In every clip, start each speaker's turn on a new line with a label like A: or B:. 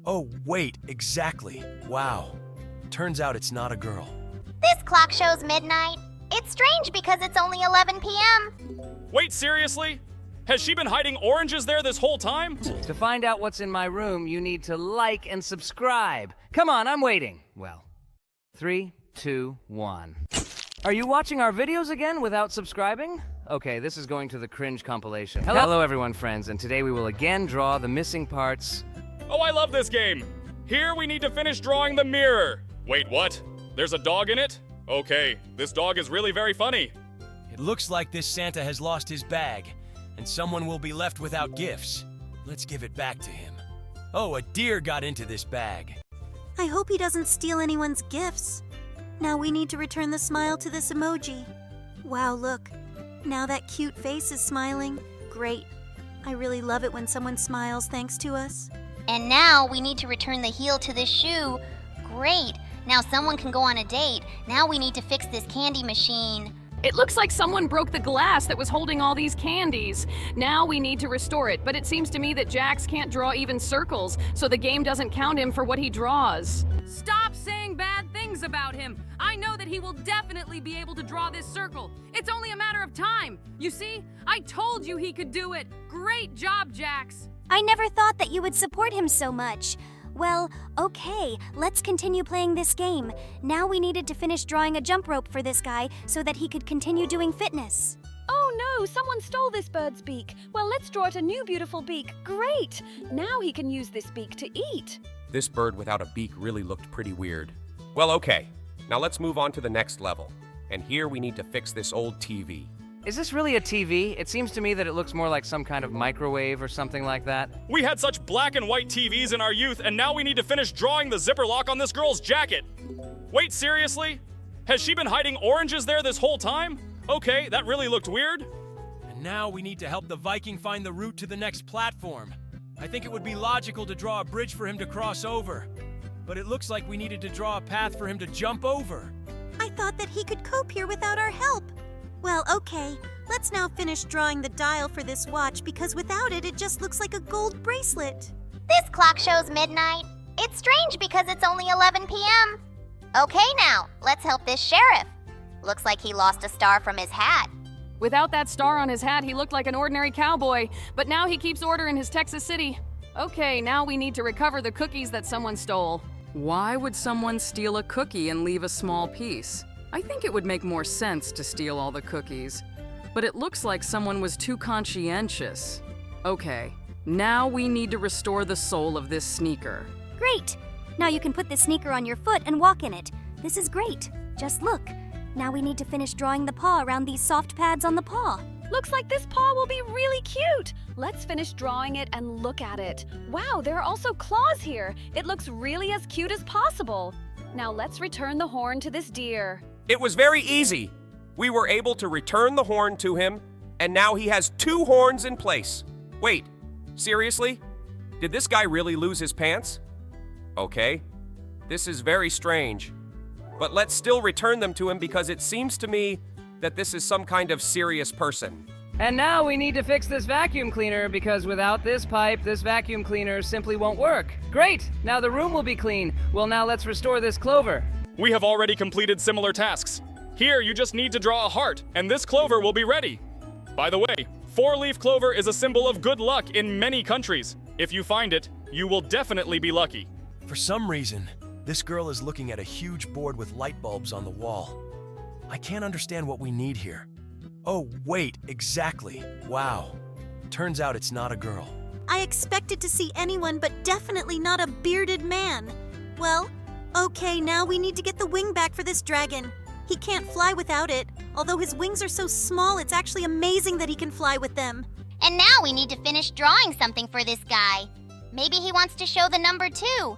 A: Oh, wait, exactly. Wow. Turns out it's not a girl.
B: This clock shows midnight. It's strange because it's only 11 p.m.
C: Wait, seriously? Has she been hiding oranges there this whole time?
D: To find out what's in my room, you need to like and subscribe. Come on, I'm waiting. Well, 3, 2, 1. Are you watching our videos again without subscribing? Okay, this is going to the cringe compilation. Hello everyone, friends, and today we will again draw the missing parts.
C: Oh, I love this game. Here we need to finish drawing the mirror. Wait, what? There's a dog in it? Okay, this dog is really very funny.
A: It looks like this Santa has lost his bag, and someone will be left without gifts. Let's give it back to him. Oh, a deer got into this bag.
E: I hope he doesn't steal anyone's gifts. Now we need to return the smile to this emoji. Wow, look. Now that cute face is smiling. Great. I really love it when someone smiles thanks to us.
B: And now we need to return the heel to this shoe. Great. Now someone can go on a date. Now we need to fix this candy machine.
F: It looks like someone broke the glass that was holding all these candies. Now we need to restore it, but it seems to me that Jax can't draw even circles, so the game doesn't count him for what he draws.
G: Stop saying bad things about him. I know that he will definitely be able to draw this circle. It's only a matter of time. You see, I told you he could do it. Great job, Jax.
E: I never thought that you would support him so much. Well, okay, let's continue playing this game. Now we needed to finish drawing a jump rope for this guy so that he could continue doing fitness.
H: Oh no, someone stole this bird's beak. Well, let's draw it a new beautiful beak. Great! Now he can use this beak to eat.
I: This bird without a beak really looked pretty weird. Well, okay. Now let's move on to the next level. And here we need to fix this old TV.
D: Is this really a TV? It seems to me that it looks more like some kind of microwave or something like that.
C: We had such black and white TVs in our youth, and now we need to finish drawing the zipper lock on this girl's jacket. Wait, seriously? Has she been hiding oranges there this whole time? Okay, that really looked weird.
A: And now we need to help the Viking find the route to the next platform. I think it would be logical to draw a bridge for him to cross over. But it looks like we needed to draw a path for him to jump over.
E: I thought that he could cope here without our help. Well, okay. Let's now finish drawing the dial for this watch because without it, it just looks like a gold bracelet.
B: This clock shows midnight. It's strange because it's only 11 p.m. Okay now, let's help this sheriff. Looks like he lost a star from his hat.
F: Without that star on his hat, he looked like an ordinary cowboy, but now he keeps order in his Texas City. Okay, now we need to recover the cookies that someone stole.
G: Why would someone steal a cookie and leave a small piece? I think it would make more sense to steal all the cookies. But it looks like someone was too conscientious. Okay, now we need to restore the sole of this sneaker.
E: Great! Now you can put this sneaker on your foot and walk in it. This is great. Just look. Now we need to finish drawing the paw around these soft pads on the paw.
H: Looks like this paw will be really cute. Let's finish drawing it and look at it. Wow, there are also claws here. It looks really as cute as possible. Now let's return the horn to this deer.
I: It was very easy. We were able to return the horn to him, and now he has 2 horns in place. Wait, seriously? Did this guy really lose his pants? Okay, this is very strange. But let's still return them to him because it seems to me that this is some kind of serious person.
D: And now we need to fix this vacuum cleaner because without this pipe, this vacuum cleaner simply won't work. Great! Now the room will be clean. Well, now let's restore this clover.
C: We have already completed similar tasks. Here, you just need to draw a heart, and this clover will be ready. By the way, 4-leaf clover is a symbol of good luck in many countries. If you find it, you will definitely be lucky.
A: For some reason, this girl is looking at a huge board with light bulbs on the wall. I can't understand what we need here. Oh, wait, exactly. Wow. Turns out it's not a girl.
E: I expected to see anyone, but definitely not a bearded man. Well, okay, now we need to get the wing back for this dragon. He can't fly without it. Although his wings are so small, it's actually amazing that he can fly with them.
B: And now we need to finish drawing something for this guy. Maybe he wants to show the number 2.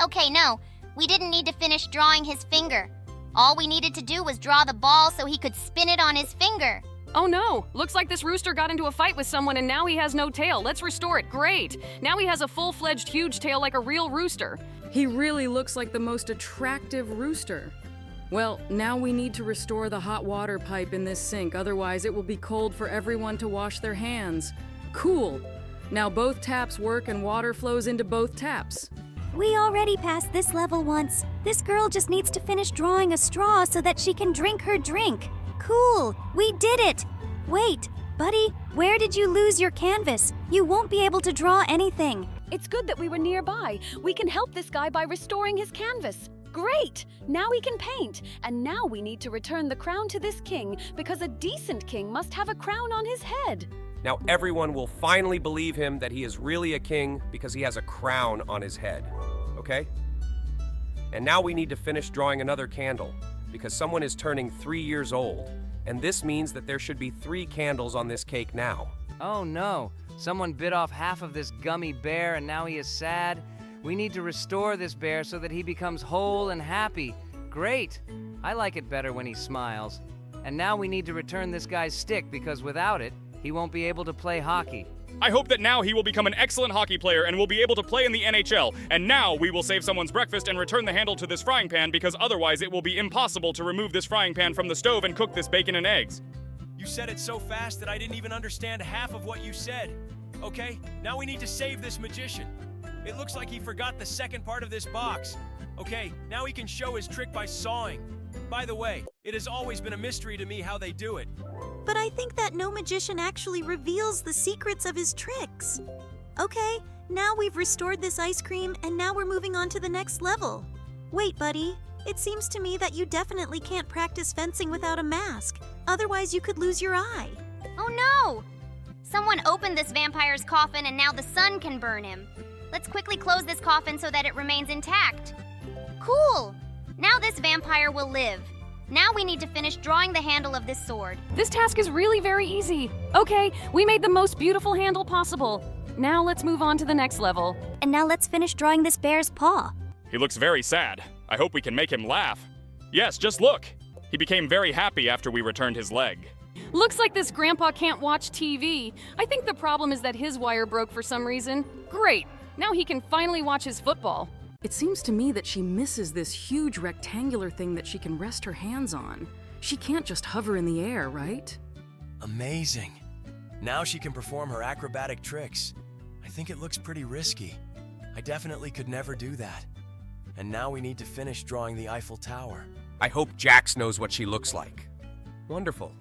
B: Okay, no, we didn't need to finish drawing his finger. All we needed to do was draw the ball so he could spin it on his finger.
F: Oh no, looks like this rooster got into a fight with someone and now he has no tail. Let's restore it. Great. Now he has a full-fledged huge tail like a real rooster.
G: He really looks like the most attractive rooster. Well, now we need to restore the hot water pipe in this sink, otherwise it will be cold for everyone to wash their hands. Cool. Now both taps work and water flows into both taps.
E: We already passed this level once. This girl just needs to finish drawing a straw so that she can drink her drink. Cool, we did it! Wait, buddy, where did you lose your canvas? You won't be able to draw anything.
H: It's good that we were nearby. We can help this guy by restoring his canvas. Great! Now he can paint. And now we need to return the crown to this king, because a decent king must have a crown on his head.
I: Now everyone will finally believe him that he is really a king because he has a crown on his head. Okay? And now we need to finish drawing another candle, because someone is turning 3 years old. And this means that there should be 3 candles on this cake now.
D: Oh no, someone bit off half of this gummy bear and now he is sad. We need to restore this bear so that he becomes whole and happy. Great! I like it better when he smiles. And now we need to return this guy's stick because without it, he won't be able to play hockey.
C: I hope that now he will become an excellent hockey player and will be able to play in the NHL. And now we will save someone's breakfast and return the handle to this frying pan because otherwise it will be impossible to remove this frying pan from the stove and cook this bacon and eggs.
A: You said it so fast that I didn't even understand half of what you said. Okay, now we need to save this magician. It looks like he forgot the second part of this box. Okay, now he can show his trick by sawing. By the way, it has always been a mystery to me how they do it.
E: But I think that no magician actually reveals the secrets of his tricks. Okay, now we've restored this ice cream and now we're moving on to the next level. Wait, buddy. It seems to me that you definitely can't practice fencing without a mask. Otherwise, you could lose your eye.
B: Oh no! Someone opened this vampire's coffin and now the sun can burn him. Let's quickly close this coffin so that it remains intact. Cool! Now this vampire will live. Now we need to finish drawing the handle of this sword.
F: This task is really very easy. Okay, we made the most beautiful handle possible. Now let's move on to the next level.
E: And now let's finish drawing this bear's paw.
C: He looks very sad. I hope we can make him laugh. Yes, just look. He became very happy after we returned his leg.
F: Looks like this grandpa can't watch TV. I think the problem is that his wire broke for some reason. Great, now he can finally watch his football.
G: It seems to me that she misses this huge rectangular thing that she can rest her hands on. She can't just hover in the air, right?
A: Amazing. Now she can perform her acrobatic tricks. I think it looks pretty risky. I definitely could never do that. And now we need to finish drawing the Eiffel Tower.
I: I hope Jax knows what she looks like. Wonderful.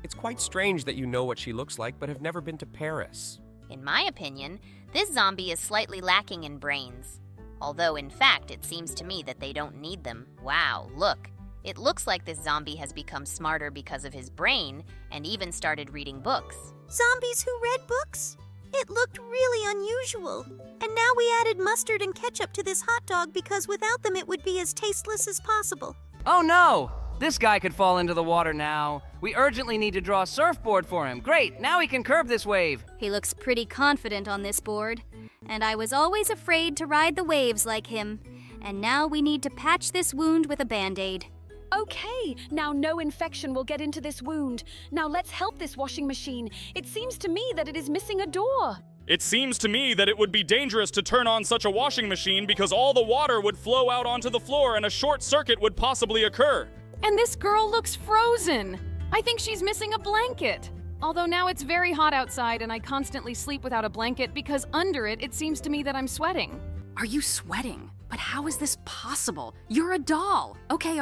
I: It's quite strange that you know what she looks like but have never been to Paris.
B: In my opinion, this zombie is slightly lacking in brains. Although, in fact, it seems to me that they don't need them. Wow, look. It looks like this zombie has become smarter because of his brain and even started reading books.
E: Zombies who read books? It looked really unusual. And now we added mustard and ketchup to this hot dog because without them it would be as tasteless as possible.
D: Oh no! This guy could fall into the water now. We urgently need to draw a surfboard for him. Great, now he can curb this wave.
E: He looks pretty confident on this board. And I was always afraid to ride the waves like him. And now we need to patch this wound with a Band-Aid.
H: Okay, now no infection will get into this wound. Now let's help this washing machine. It seems to me that it is missing a door.
C: It seems to me that it would be dangerous to turn on such a washing machine because all the water would flow out onto the floor and a short circuit would possibly occur.
F: And this girl looks frozen. I think she's missing a blanket. Although now it's very hot outside and I constantly sleep without a blanket because under it seems to me that I'm sweating.
G: Are you sweating? But how is this possible? You're a doll. Okay.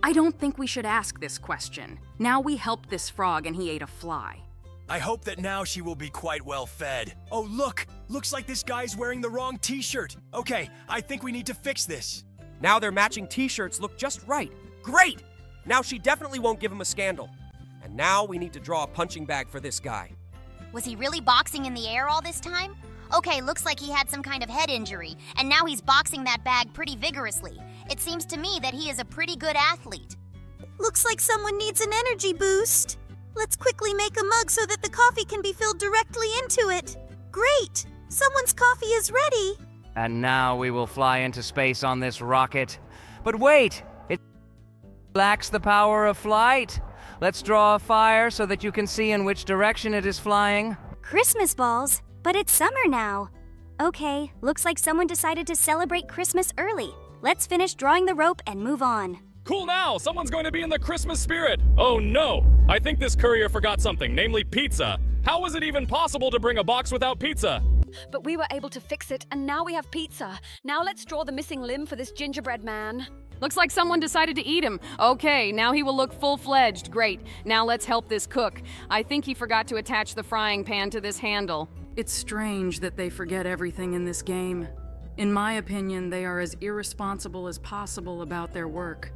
G: I don't think we should ask this question. Now we helped this frog and he ate a fly.
A: I hope that now she will be quite well fed. Oh, look! Looks like this guy's wearing the wrong t-shirt. Okay, I think we need to fix this.
I: Now their matching t-shirts look just right. Great! Now she definitely won't give him a scandal. And now we need to draw a punching bag for this guy.
B: Was he really boxing in the air all this time? Okay, looks like he had some kind of head injury, and now he's boxing that bag pretty vigorously. It seems to me that he is a pretty good athlete.
E: Looks like someone needs an energy boost. Let's quickly make a mug so that the coffee can be filled directly into it. Great! Someone's coffee is ready.
D: And now we will fly into space on this rocket. But wait! It lacks the power of flight. Let's draw a fire so that you can see in which direction it is flying.
E: Christmas balls? But it's summer now. Okay, looks like someone decided to celebrate Christmas early. Let's finish drawing the rope and move on.
C: Cool now! Someone's going to be in the Christmas spirit! Oh no! I think this courier forgot something, namely pizza. How was it even possible to bring a box without pizza?
H: but we were able to fix it, and now we have pizza. Now let's draw the missing limb for this gingerbread man.
F: Looks like someone decided to eat him. Okay, now he will look full-fledged. Great. Now let's help this cook. I think he forgot to attach the frying pan to this handle.
G: It's strange that they forget everything in this game. In my opinion, they are as irresponsible as possible about their work.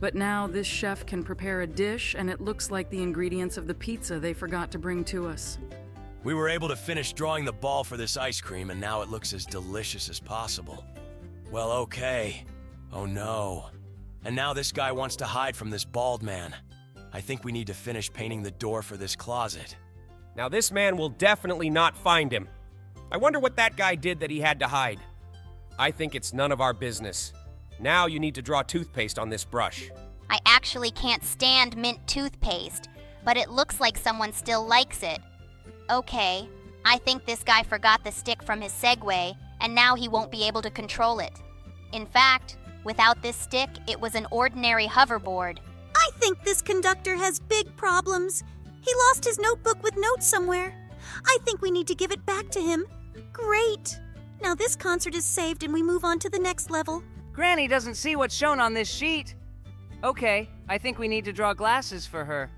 G: But now this chef can prepare a dish, and it looks like the ingredients of the pizza they forgot to bring to us.
A: We were able to finish drawing the ball for this ice cream, and now it looks as delicious as possible. Well, okay. Oh no. And now this guy wants to hide from this bald man. I think we need to finish painting the door for this closet.
I: Now this man will definitely not find him. I wonder what that guy did that he had to hide. I think it's none of our business. Now you need to draw toothpaste on this brush.
B: I actually can't stand mint toothpaste, but it looks like someone still likes it. Okay, I think this guy forgot the stick from his Segway, and now he won't be able to control it. In fact, without this stick, it was an ordinary hoverboard.
E: I think this conductor has big problems. He lost his notebook with notes somewhere. I think we need to give it back to him. Great. Now this concert is saved and we move on to the next level.
D: Granny doesn't see what's shown on this sheet. Okay, I think we need to draw glasses for her.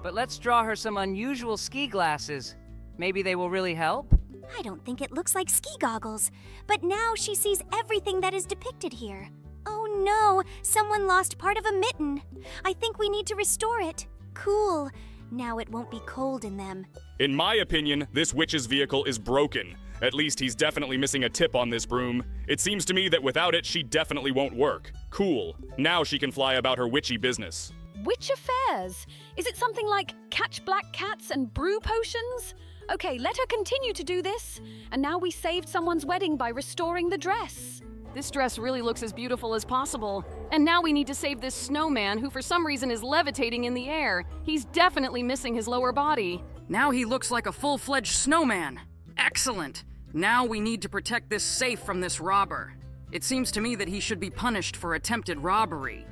D: But let's draw her some unusual ski glasses. Maybe they will really help?
E: I don't think it looks like ski goggles, but now she sees everything that is depicted here. Oh no, someone lost part of a mitten. I think we need to restore it. Cool. Now it won't be cold in them.
C: In my opinion, this witch's vehicle is broken. At least he's definitely missing a tip on this broom. It seems to me that without it, she definitely won't work. Cool. Now she can fly about her witchy business.
H: Witch affairs? Is it something like catch black cats and brew potions? Okay, let her continue to do this. And now we saved someone's wedding by restoring the dress.
F: This dress really looks as beautiful as possible. And now we need to save this snowman who for some reason is levitating in the air. He's definitely missing his lower body.
G: Now he looks like a full-fledged snowman. Excellent. Now we need to protect this safe from this robber. It seems to me that he should be punished for attempted robbery.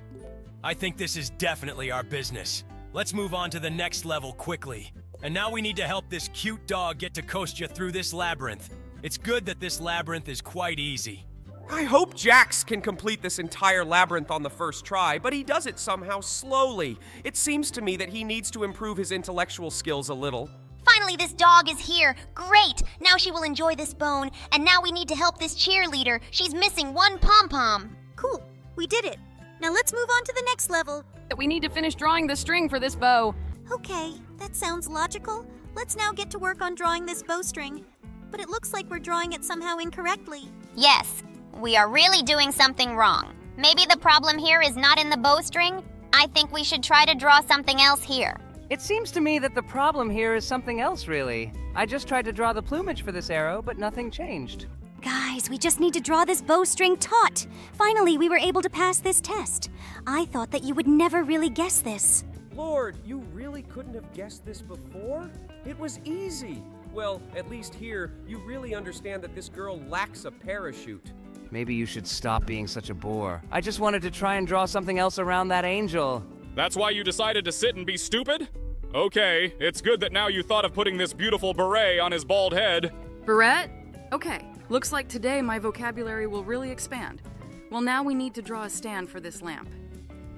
A: I think this is definitely our business. Let's move on to the next level quickly. And now we need to help this cute dog get to coast you through this labyrinth. It's good that this labyrinth is quite easy.
I: I hope Jax can complete this entire labyrinth on the first try, but he does it somehow slowly. It seems to me that he needs to improve his intellectual skills a little.
B: Finally, this dog is here. Great! Now she will enjoy this bone. And now we need to help this cheerleader. She's missing one pom-pom.
E: Cool. We did it. Now let's move on to the next level.
F: We need to finish drawing the string for this bow.
E: Okay, that sounds logical. Let's now get to work on drawing this bowstring. But it looks like we're drawing it somehow incorrectly.
B: Yes, we are really doing something wrong. Maybe the problem here is not in the bowstring. I think we should try to draw something else here.
D: It seems to me that the problem here is something else, really. I just tried to draw the plumage for this arrow, but nothing changed.
E: Guys, we just need to draw this bowstring taut. Finally, we were able to pass this test. I thought that you would never really guess this.
I: Lord, you really couldn't have guessed this before? It was easy. Well, at least here, you really understand that this girl lacks a parachute.
D: Maybe you should stop being such a bore. I just wanted to try and draw something else around that angel.
C: That's why you decided to sit and be stupid? Okay, it's good that now you thought of putting this beautiful beret on his bald head.
G: Beret? Okay, looks like today my vocabulary will really expand. Well, now we need to draw a stand for this lamp.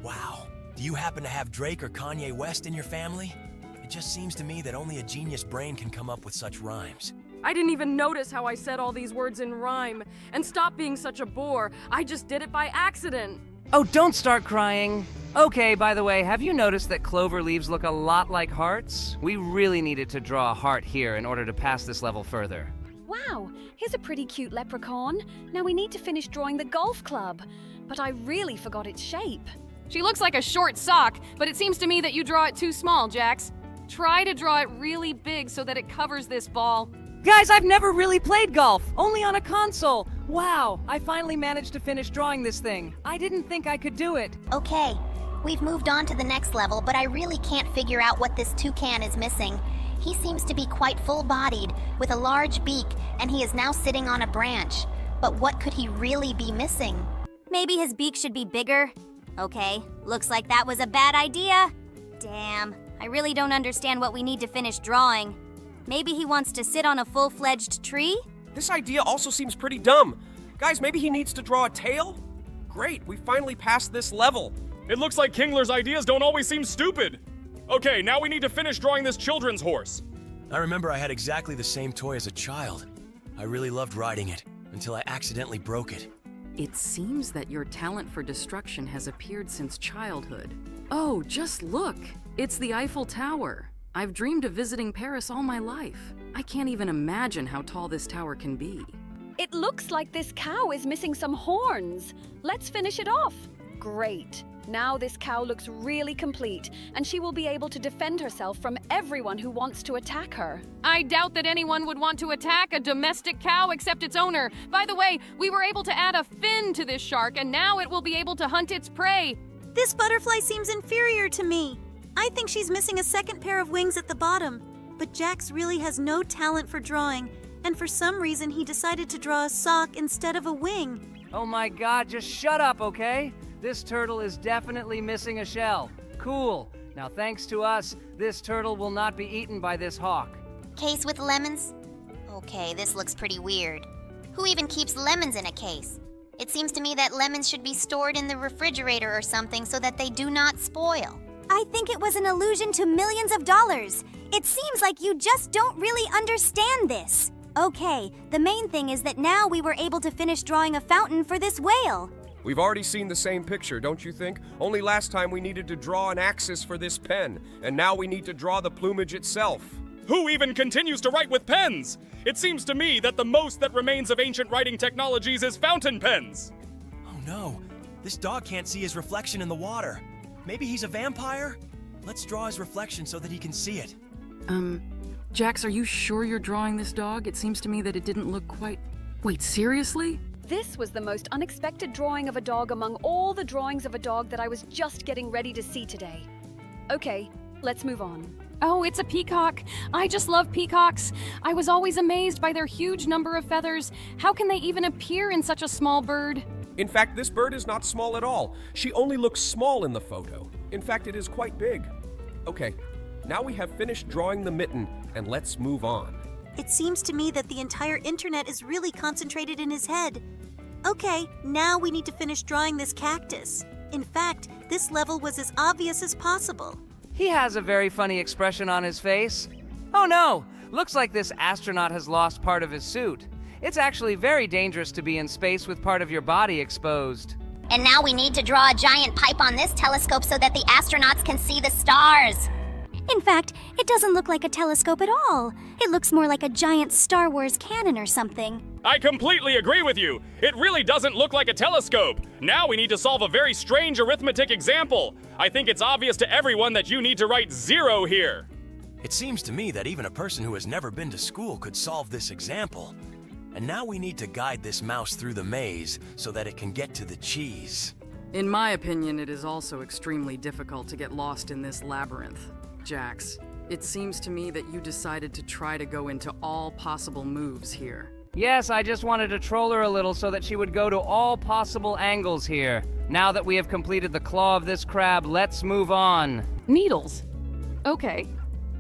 A: Wow. Do you happen to have Drake or Kanye West in your family? It just seems to me that only a genius brain can come up with such rhymes.
G: I didn't even notice how I said all these words in rhyme. And stop being such a bore. I just did it by accident.
D: Oh, don't start crying. Okay, by the way, have you noticed that clover leaves look a lot like hearts? We really needed to draw a heart here in order to pass this level further.
H: Wow, here's a pretty cute leprechaun. Now we need to finish drawing the golf club. But I really forgot its shape.
F: She looks like a short sock, but it seems to me that you draw it too small, Jax. Try to draw it really big so that it covers this ball.
D: Guys, I've never really played golf, only on a console. Wow, I finally managed to finish drawing this thing. I didn't think I could do it.
B: Okay, we've moved on to the next level, but I really can't figure out what this toucan is missing. He seems to be quite full-bodied, with a large beak, and he is now sitting on a branch. But what could he really be missing? Maybe his beak should be bigger? Okay, looks like that was a bad idea. Damn, I really don't understand what we need to finish drawing. Maybe he wants to sit on a full-fledged tree?
I: This idea also seems pretty dumb. Guys, maybe he needs to draw a tail? Great, we finally passed this level.
C: It looks like Kingler's ideas don't always seem stupid. Okay, now we need to finish drawing this children's horse.
A: I remember I had exactly the same toy as a child. I really loved riding it, until I accidentally broke it.
G: It seems that your talent for destruction has appeared since childhood. Oh, just look! It's the Eiffel Tower. I've dreamed of visiting Paris all my life. I can't even imagine how tall this tower can be.
H: It looks like this cow is missing some horns. Let's finish it off. Great. Now this cow looks really complete, and she will be able to defend herself from everyone who wants to attack her.
F: I doubt that anyone would want to attack a domestic cow except its owner. By the way, we were able to add a fin to this shark, and now it will be able to hunt its prey.
E: This butterfly seems inferior to me. I think she's missing a second pair of wings at the bottom. But Jax really has no talent for drawing, and for some reason he decided to draw a sock instead of a wing.
D: Oh my god, just shut up, okay? This turtle is definitely missing a shell. Cool. Now thanks to us, this turtle will not be eaten by this hawk.
B: Case with lemons? Okay, this looks pretty weird. Who even keeps lemons in a case? It seems to me that lemons should be stored in the refrigerator or something so that they do not spoil.
J: I think it was an allusion to millions of dollars. It seems like you just don't really understand this. Okay, the main thing is that now we were able to finish drawing a fountain for this whale.
I: We've already seen the same picture, don't you think? Only last time we needed to draw an axis for this pen, and now we need to draw the plumage itself.
C: Who even continues to write with pens? It seems to me that the most that remains of ancient writing technologies is fountain pens.
A: Oh no, this dog can't see his reflection in the water. Maybe he's a vampire? Let's draw his reflection so that he can see it.
G: Jax, are you sure you're drawing this dog? It seems to me that it didn't look quite... Wait, seriously?
H: This was the most unexpected drawing of a dog among all the drawings of a dog that I was just getting ready to see today. Okay, let's move on.
F: Oh, it's a peacock. I just love peacocks. I was always amazed by their huge number of feathers. How can they even appear in such a small bird?
I: In fact, this bird is not small at all. She only looks small in the photo. In fact, it is quite big. Okay, now we have finished drawing the mitten, and let's move on.
E: It seems to me that the entire internet is really concentrated in his head. Okay, now we need to finish drawing this cactus. In fact, this level was as obvious as possible.
D: He has a very funny expression on his face. Oh no! Looks like this astronaut has lost part of his suit. It's actually very dangerous to be in space with part of your body exposed.
B: And now we need to draw a giant pipe on this telescope so that the astronauts can see the stars.
J: In fact, it doesn't look like a telescope at all. It looks more like a giant Star Wars cannon or something.
C: I completely agree with you. It really doesn't look like a telescope. Now we need to solve a very strange arithmetic example. I think it's obvious to everyone that you need to write 0 here.
A: It seems to me that even a person who has never been to school could solve this example. And now we need to guide this mouse through the maze so that it can get to the cheese.
G: In my opinion, it is also extremely difficult to get lost in this labyrinth. Jax, it seems to me that you decided to try to go into all possible moves here.
D: Yes, I just wanted to troll her a little so that she would go to all possible angles here. Now that we have completed the claw of this crab, let's move on.
F: Needles. Okay.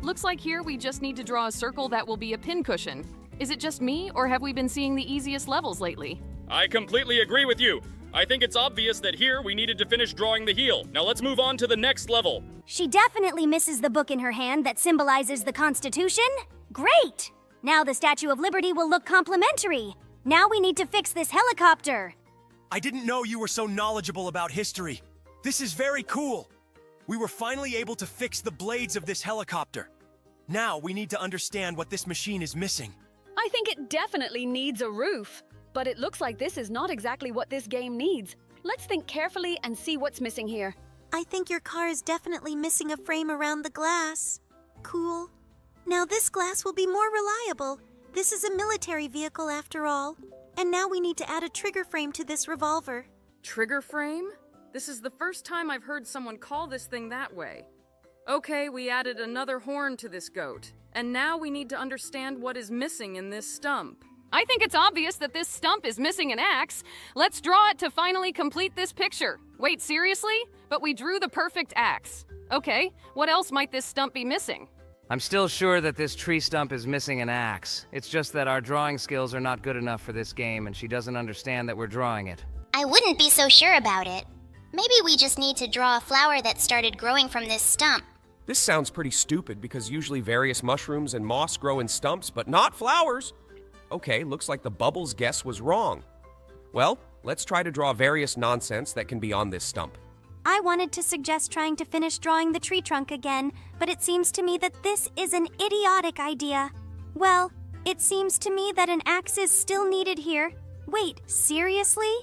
F: Looks like here we just need to draw a circle that will be a pincushion. Is it just me, or have we been seeing the easiest levels lately?
C: I completely agree with you. I think it's obvious that here we needed to finish drawing the heel. Now let's move on to the next level.
J: She definitely misses the book in her hand that symbolizes the Constitution. Great! Now the Statue of Liberty will look complimentary. Now we need to fix this helicopter.
A: I didn't know you were so knowledgeable about history. This is very cool. We were finally able to fix the blades of this helicopter. Now we need to understand what this machine is missing.
H: I think it definitely needs a roof. But it looks like this is not exactly what this game needs. Let's think carefully and see what's missing here.
E: I think your car is definitely missing a frame around the glass. Cool. Now this glass will be more reliable. This is a military vehicle after all. And now we need to add a trigger frame to this revolver.
G: Trigger frame? This is the first time I've heard someone call this thing that way. Okay, we added another horn to this goat. And now we need to understand what is missing in this stump.
F: I think it's obvious that this stump is missing an axe. Let's draw it to finally complete this picture. Wait, seriously? But we drew the perfect axe. Okay, what else might this stump be missing?
D: I'm still sure that this tree stump is missing an axe. It's just that our drawing skills are not good enough for this game, and she doesn't understand that we're drawing it.
B: I wouldn't be so sure about it. Maybe we just need to draw a flower that started growing from this stump.
I: This sounds pretty stupid because usually various mushrooms and moss grow in stumps, but not flowers. Okay, looks like the Bubbles guess was wrong. Well, let's try to draw various nonsense that can be on this stump.
J: I wanted to suggest trying to finish drawing the tree trunk again, but it seems to me that this is an idiotic idea. Well, it seems to me that an axe is still needed here. Wait, seriously?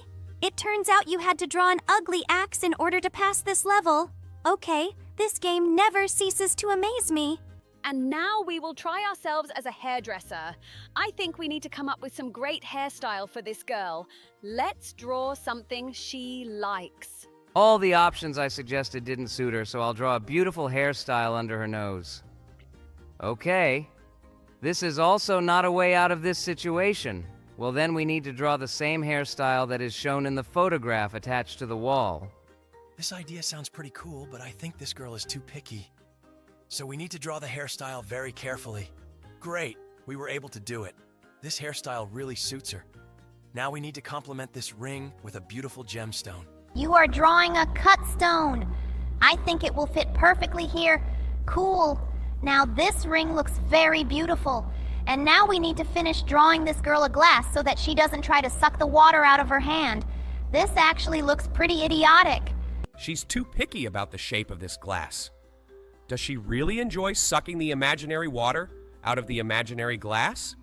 J: It turns out you had to draw an ugly axe in order to pass this level. Okay, this game never ceases to amaze me.
H: And now we will try ourselves as a hairdresser. I think we need to come up with some great hairstyle for this girl. Let's draw something she likes.
D: All the options I suggested didn't suit her, so I'll draw a beautiful hairstyle under her nose. Okay. This is also not a way out of this situation. Well, then we need to draw the same hairstyle that is shown in the photograph attached to the wall.
A: This idea sounds pretty cool, but I think this girl is too picky. So we need to draw the hairstyle very carefully. Great, we were able to do it. This hairstyle really suits her. Now we need to complement this ring with a beautiful gemstone.
B: You are drawing a cut stone. I think it will fit perfectly here. Cool. Now this ring looks very beautiful. And now we need to finish drawing this girl a glass so that she doesn't try to suck the water out of her hand. This actually looks pretty idiotic.
I: She's too picky about the shape of this glass. Does she really enjoy sucking the imaginary water out of the imaginary glass?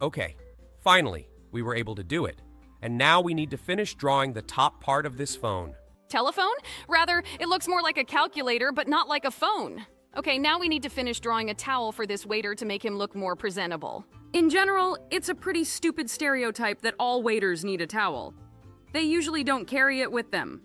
I: Okay, finally, we were able to do it. And now we need to finish drawing the top part of this phone.
F: Telephone? Rather, it looks more like a calculator, but not like a phone. Okay, now we need to finish drawing a towel for this waiter to make him look more presentable.
G: In general, it's a pretty stupid stereotype that all waiters need a towel. They usually don't carry it with them.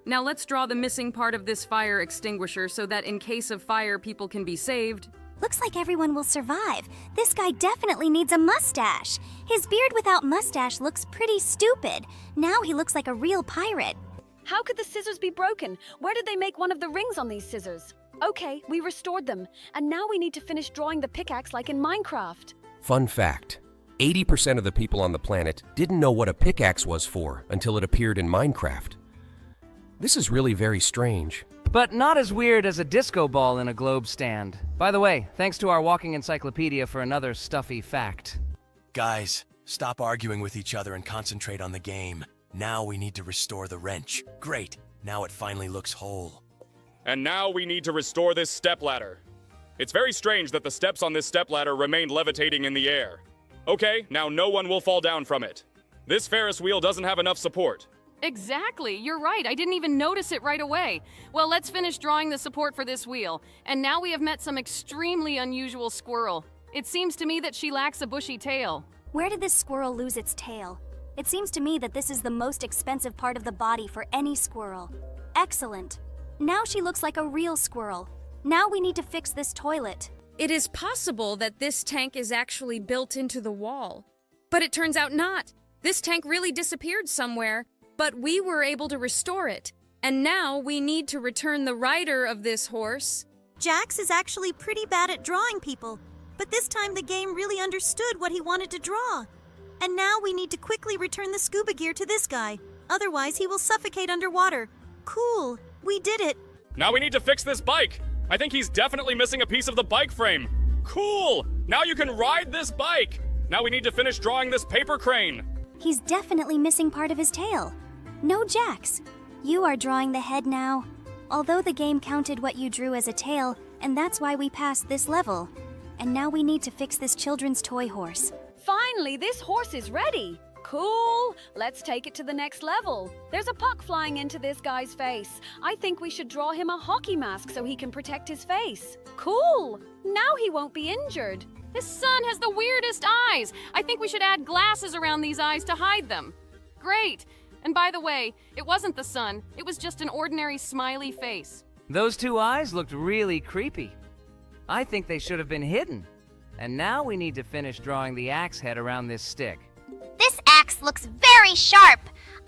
G: Now let's draw the missing part of this fire extinguisher so that in case of fire, people can be saved.
J: Looks like everyone will survive. This guy definitely needs a mustache. His beard without mustache looks pretty stupid. Now he looks like a real pirate.
H: How could the scissors be broken? Where did they make one of the rings on these scissors? Okay, we restored them. And now we need to finish drawing the pickaxe like in Minecraft.
I: Fun fact, 80% of the people on the planet didn't know what a pickaxe was for until it appeared in Minecraft. This is really very strange.
D: But not as weird as a disco ball in a globe stand. By the way, thanks to our walking encyclopedia for another stuffy fact.
A: Guys, stop arguing with each other and concentrate on the game. Now we need to restore the wrench. Great, now it finally looks whole.
C: And now we need to restore this stepladder. It's very strange that the steps on this stepladder remained levitating in the air. Okay, now no one will fall down from it. This Ferris wheel doesn't have enough support.
F: Exactly, you're right. I didn't even notice it right away. Well, let's finish drawing the support for this wheel. And now we have met some extremely unusual squirrel. It seems to me that she lacks a bushy tail.
J: Where did this squirrel lose its tail? It seems to me that this is the most expensive part of the body for any squirrel. Excellent. Now she looks like a real squirrel. Now we need to fix this toilet.
K: It is possible that this tank is actually built into the wall. But it turns out not. This tank really disappeared somewhere. But we were able to restore it, and now we need to return the rider of this horse.
E: Jax is actually pretty bad at drawing people, but this time the game really understood what he wanted to draw. And now we need to quickly return the scuba gear to this guy. Otherwise, he will suffocate underwater. Cool, we did it.
C: Now we need to fix this bike. I think he's definitely missing a piece of the bike frame. Cool! Now you can ride this bike. Now we need to finish drawing this paper crane.
J: He's definitely missing part of his tail. No, Jax. You are drawing the head now. Although the game counted what you drew as a tail, and that's why we passed this level. And now we need to fix this children's toy horse.
H: Finally, this horse is ready. Cool. Let's take it to the next level. There's a puck flying into this guy's face. I think we should draw him a hockey mask so he can protect his face. Cool. Now he won't be injured.
F: This sun has the weirdest eyes. I think we should add glasses around these eyes to hide them. Great. And by the way, it wasn't the sun. It was just an ordinary smiley face.
D: Those two eyes looked really creepy. I think they should have been hidden. And now we need to finish drawing the axe head around this stick.
B: This axe looks very sharp.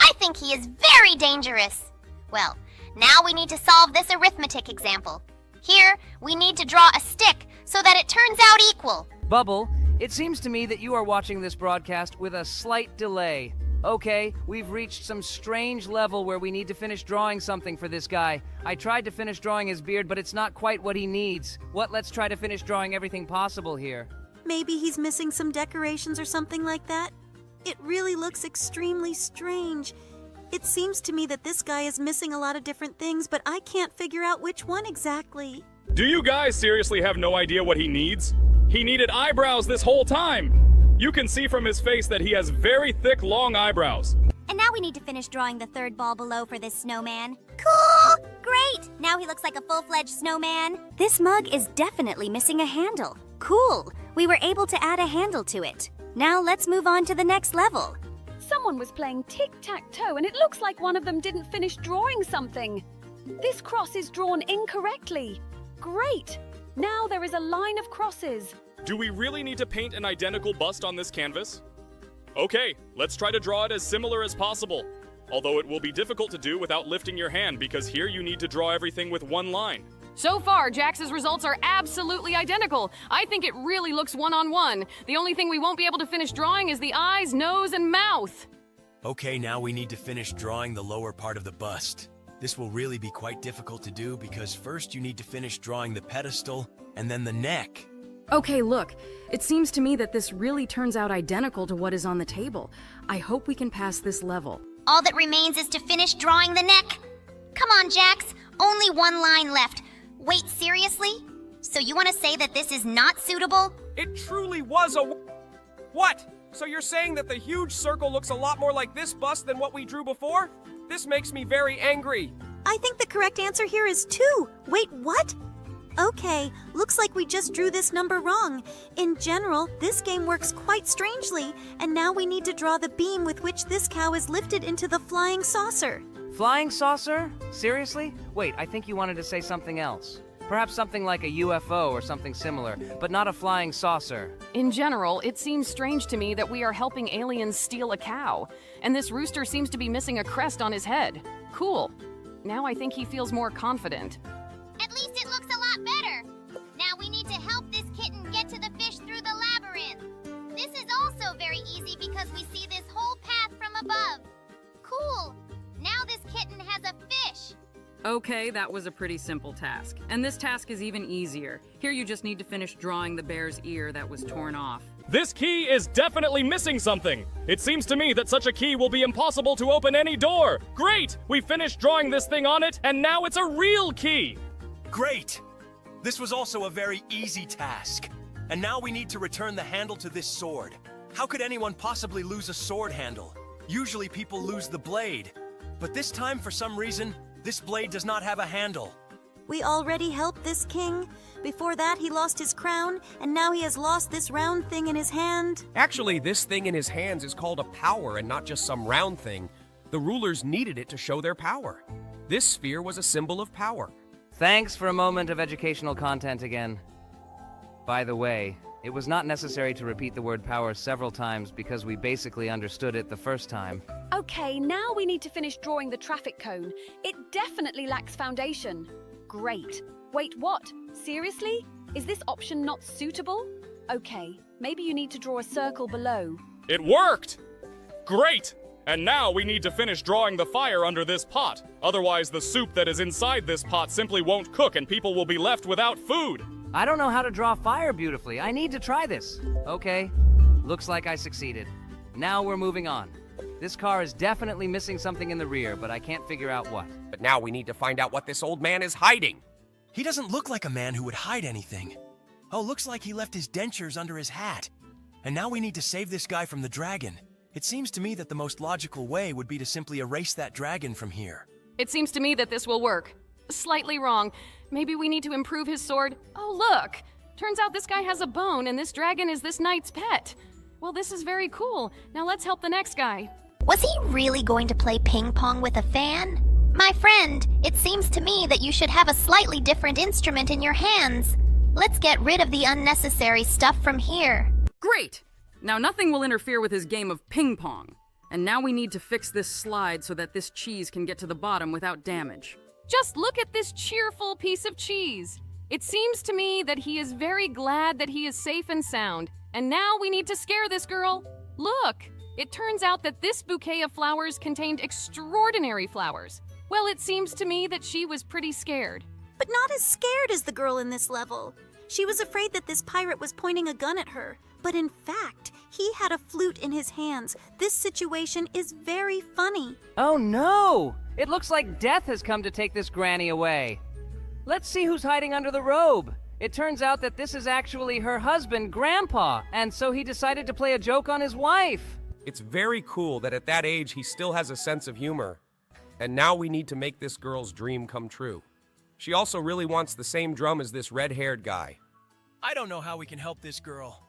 B: I think he is very dangerous. Well, now we need to solve this arithmetic example. Here, we need to draw a stick so that it turns out equal.
D: Bubble, it seems to me that you are watching this broadcast with a slight delay. Okay, we've reached some strange level where we need to finish drawing something for this guy. I tried to finish drawing his beard, but it's not quite what he needs. Let's try to finish drawing everything possible here.
E: Maybe he's missing some decorations or something like that? It really looks extremely strange. It seems to me that this guy is missing a lot of different things, but I can't figure out which one exactly.
C: Do you guys seriously have no idea what he needs? He needed eyebrows this whole time. You can see from his face that he has very thick, long eyebrows.
J: And now we need to finish drawing the third ball below for this snowman. Cool! Great! Now he looks like a full-fledged snowman. This mug is definitely missing a handle. Cool! We were able to add a handle to it. Now let's move on to the next level.
H: Someone was playing tic-tac-toe and it looks like one of them didn't finish drawing something. This cross is drawn incorrectly. Great! Now there is a line of crosses.
C: Do we really need to paint an identical bust on this canvas? Okay, let's try to draw it as similar as possible. Although it will be difficult to do without lifting your hand because here you need to draw everything with one line.
F: So far, Jax's results are absolutely identical. I think it really looks one-on-one. The only thing we won't be able to finish drawing is the eyes, nose, and mouth.
A: Okay, now we need to finish drawing the lower part of the bust. This will really be quite difficult to do because first you need to finish drawing the pedestal and then the neck.
G: Okay, look. It seems to me that this really turns out identical to what is on the table. I hope we can pass this level.
B: All that remains is to finish drawing the neck. Come on, Jax. Only one line left. Wait, seriously? So you want to say that this is not suitable?
I: It truly was a... What? So you're saying that the huge circle looks a lot more like this bust than what we drew before? This makes me very angry.
E: I think the correct answer here is 2. Wait, what? Okay, looks like we just drew this number wrong. In general, this game works quite strangely, and now we need to draw the beam with which this cow is lifted into the flying saucer.
D: Flying saucer? Seriously? Wait, I think you wanted to say something else. Perhaps something like a UFO or something similar, but not a flying saucer.
F: In general, it seems strange to me that we are helping aliens steal a cow, and this rooster seems to be missing a crest on his head. Cool. Now I think he feels more confident.
B: At least it looks a lot better. Now we need to help this kitten get to the fish through the labyrinth. This is also very easy because we see this whole path from above. Cool. Now this kitten has a fish.
G: Okay, that was a pretty simple task. And this task is even easier. Here you just need to finish drawing the bear's ear that was torn off.
C: This key is definitely missing something. It seems to me that such a key will be impossible to open any door. Great! We finished drawing this thing on it, and now it's a real key.
A: Great! This was also a very easy task. And now we need to return the handle to this sword. How could anyone possibly lose a sword handle? Usually people lose the blade. But this time, for some reason, this blade does not have a handle.
E: We already helped this king. Before that, he lost his crown, and now he has lost this round thing in his hand.
I: Actually, this thing in his hands is called a power and not just some round thing. The rulers needed it to show their power. This sphere was a symbol of power.
D: Thanks for a moment of educational content again. By the way, it was not necessary to repeat the word power several times because we basically understood it the first time.
H: Okay, now we need to finish drawing the traffic cone. It definitely lacks foundation. Great. Wait, what? Seriously? Is this option not suitable? Okay, maybe you need to draw a circle below.
C: It worked! Great! And now we need to finish drawing the fire under this pot. Otherwise, the soup that is inside this pot simply won't cook and people will be left without food.
D: I don't know how to draw fire beautifully. I need to try this. Okay, looks like I succeeded. Now we're moving on. This car is definitely missing something in the rear, but I can't figure out what.
I: But now we need to find out what this old man is hiding.
A: He doesn't look like a man who would hide anything. Oh, looks like he left his dentures under his hat. And now we need to save this guy from the dragon. It seems to me that the most logical way would be to simply erase that dragon from here.
F: It seems to me that this will work. Slightly wrong. Maybe we need to improve his sword. Oh, look! Turns out this guy has a bone and this dragon is this knight's pet. Well, this is very cool. Now let's help the next guy.
B: Was he really going to play ping pong with a fan? My friend, it seems to me that you should have a slightly different instrument in your hands. Let's get rid of the unnecessary stuff from here.
G: Great! Now nothing will interfere with his game of ping pong. And now we need to fix this slide so that this cheese can get to the bottom without damage.
F: Just look at this cheerful piece of cheese. It seems to me that he is very glad that he is safe and sound. And now we need to scare this girl. Look, it turns out that this bouquet of flowers contained extraordinary flowers. Well, it seems to me that she was pretty scared.
E: But not as scared as the girl in this level. She was afraid that this pirate was pointing a gun at her. But in fact, he had a flute in his hands. This situation is very funny.
D: Oh no! It looks like death has come to take this granny away. Let's see who's hiding under the robe. It turns out that this is actually her husband, Grandpa, and so he decided to play a joke on his wife.
I: It's very cool that at that age he still has a sense of humor. And now we need to make this girl's dream come true. She also really wants the same drum as this red-haired guy.
A: I don't know how we can help this girl.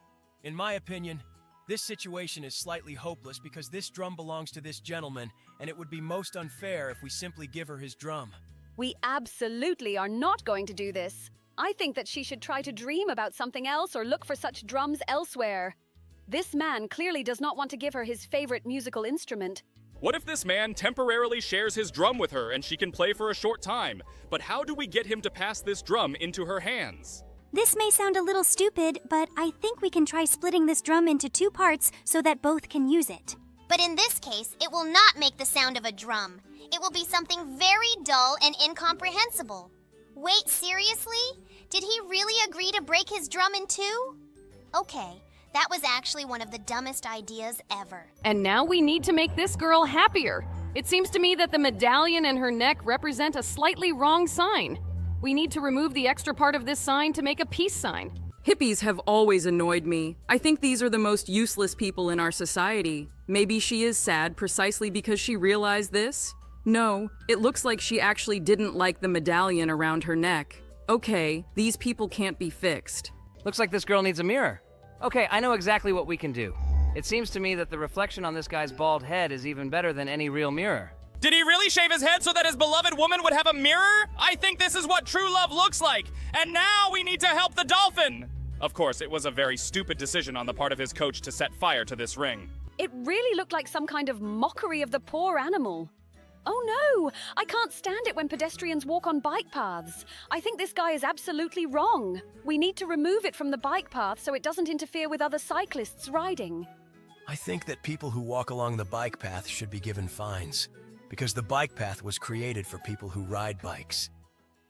A: In my opinion, this situation is slightly hopeless because this drum belongs to this gentleman, and it would be most unfair if we simply give her his drum.
H: We absolutely are not going to do this. I think that she should try to dream about something else or look for such drums elsewhere. This man clearly does not want to give her his favorite musical instrument.
C: What if this man temporarily shares his drum with her and she can play for a short time? But how do we get him to pass this drum into her hands?
J: This may sound a little stupid, but I think we can try splitting this drum into 2 parts so that both can use it.
B: But in this case, it will not make the sound of a drum. It will be something very dull and incomprehensible. Wait, seriously? Did he really agree to break his drum in 2? Okay, that was actually one of the dumbest ideas ever.
F: And now we need to make this girl happier. It seems to me that the medallion and her neck represent a slightly wrong sign. We need to remove the extra part of this sign to make a peace sign.
G: Hippies have always annoyed me. I think these are the most useless people in our society. Maybe she is sad precisely because she realized this? No, it looks like she actually didn't like the medallion around her neck. Okay, these people can't be fixed.
D: Looks like this girl needs a mirror. Okay, I know exactly what we can do. It seems to me that the reflection on this guy's bald head is even better than any real mirror.
C: Did he really shave his head so that his beloved woman would have a mirror? I think this is what true love looks like. And now we need to help the dolphin. Of course, it was a very stupid decision on the part of his coach to set fire to this ring.
H: It really looked like some kind of mockery of the poor animal. Oh no! I can't stand it when pedestrians walk on bike paths. I think this guy is absolutely wrong. We need to remove it from the bike path so it doesn't interfere with other cyclists riding.
A: I think that people who walk along the bike path should be given fines, because the bike path was created for people who ride bikes.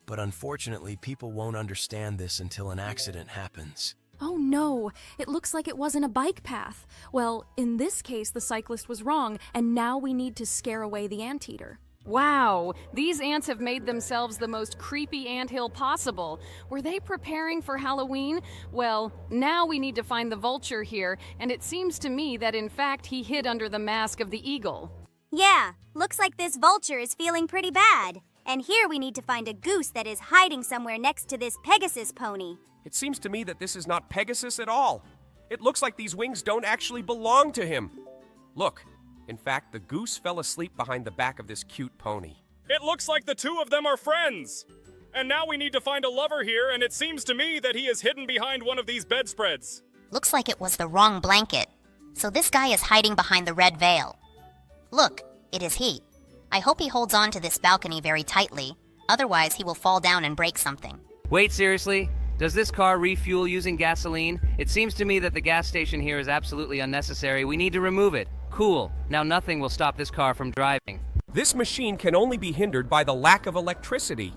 A: But unfortunately, people won't understand this until an accident happens.
K: Oh no, it looks like it wasn't a bike path. Well, in this case, the cyclist was wrong, and now we need to scare away the anteater.
F: Wow, these ants have made themselves the most creepy anthill possible. Were they preparing for Halloween? Well, now we need to find the vulture here, and it seems to me that in fact he hid under the mask of the eagle.
J: Yeah, looks like this vulture is feeling pretty bad. And here we need to find a goose that is hiding somewhere next to this Pegasus pony.
I: It seems to me that this is not Pegasus at all. It looks like these wings don't actually belong to him. Look, in fact, the goose fell asleep behind the back of this cute pony.
C: It looks like the two of them are friends. And now we need to find a lover here, and it seems to me that he is hidden behind one of these bedspreads.
B: Looks like it was the wrong blanket. So this guy is hiding behind the red veil. Look, it is he. I hope he holds on to this balcony very tightly. Otherwise, he will fall down and break something.
D: Wait, seriously? Does this car refuel using gasoline? It seems to me that the gas station here is absolutely unnecessary. We need to remove it. Cool. Now nothing will stop this car from driving.
I: This machine can only be hindered by the lack of electricity.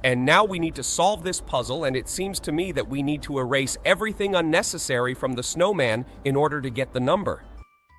I: And now we need to solve this puzzle, and it seems to me that we need to erase everything unnecessary from the snowman in order to get the number.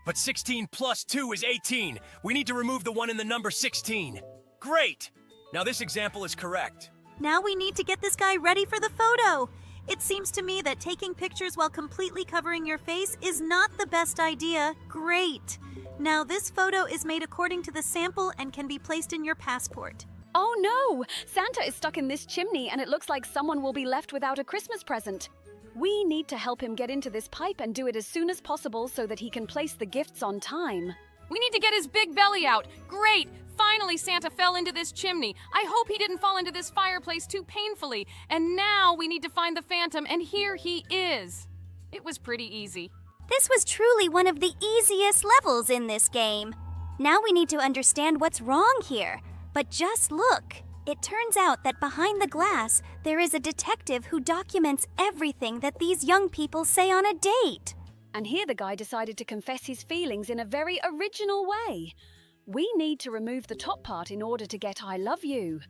A: But 16 plus 2 is 18. We need to remove the one in the number 16. Great! Now this example is correct.
E: Now we need to get this guy ready for the photo. It seems to me that taking pictures while completely covering your face is not the best idea. Great. Now this photo is made according to the sample and can be placed in your passport.
H: Oh no! Santa is stuck in this chimney and it looks like someone will be left without a Christmas present. We need to help him get into this pipe and do it as soon as possible so that he can place the gifts on time.
F: We need to get his big belly out. Great! Finally, Santa fell into this chimney. I hope he didn't fall into this fireplace too painfully. And now we need to find the Phantom, and here he is. It was pretty easy.
J: This was truly one of the easiest levels in this game. Now we need to understand what's wrong here. But just look. It turns out that behind the glass, there is a detective who documents everything that these young people say on a date.
H: And here the guy decided to confess his feelings in a very original way. We need to remove the top part in order to get I love you.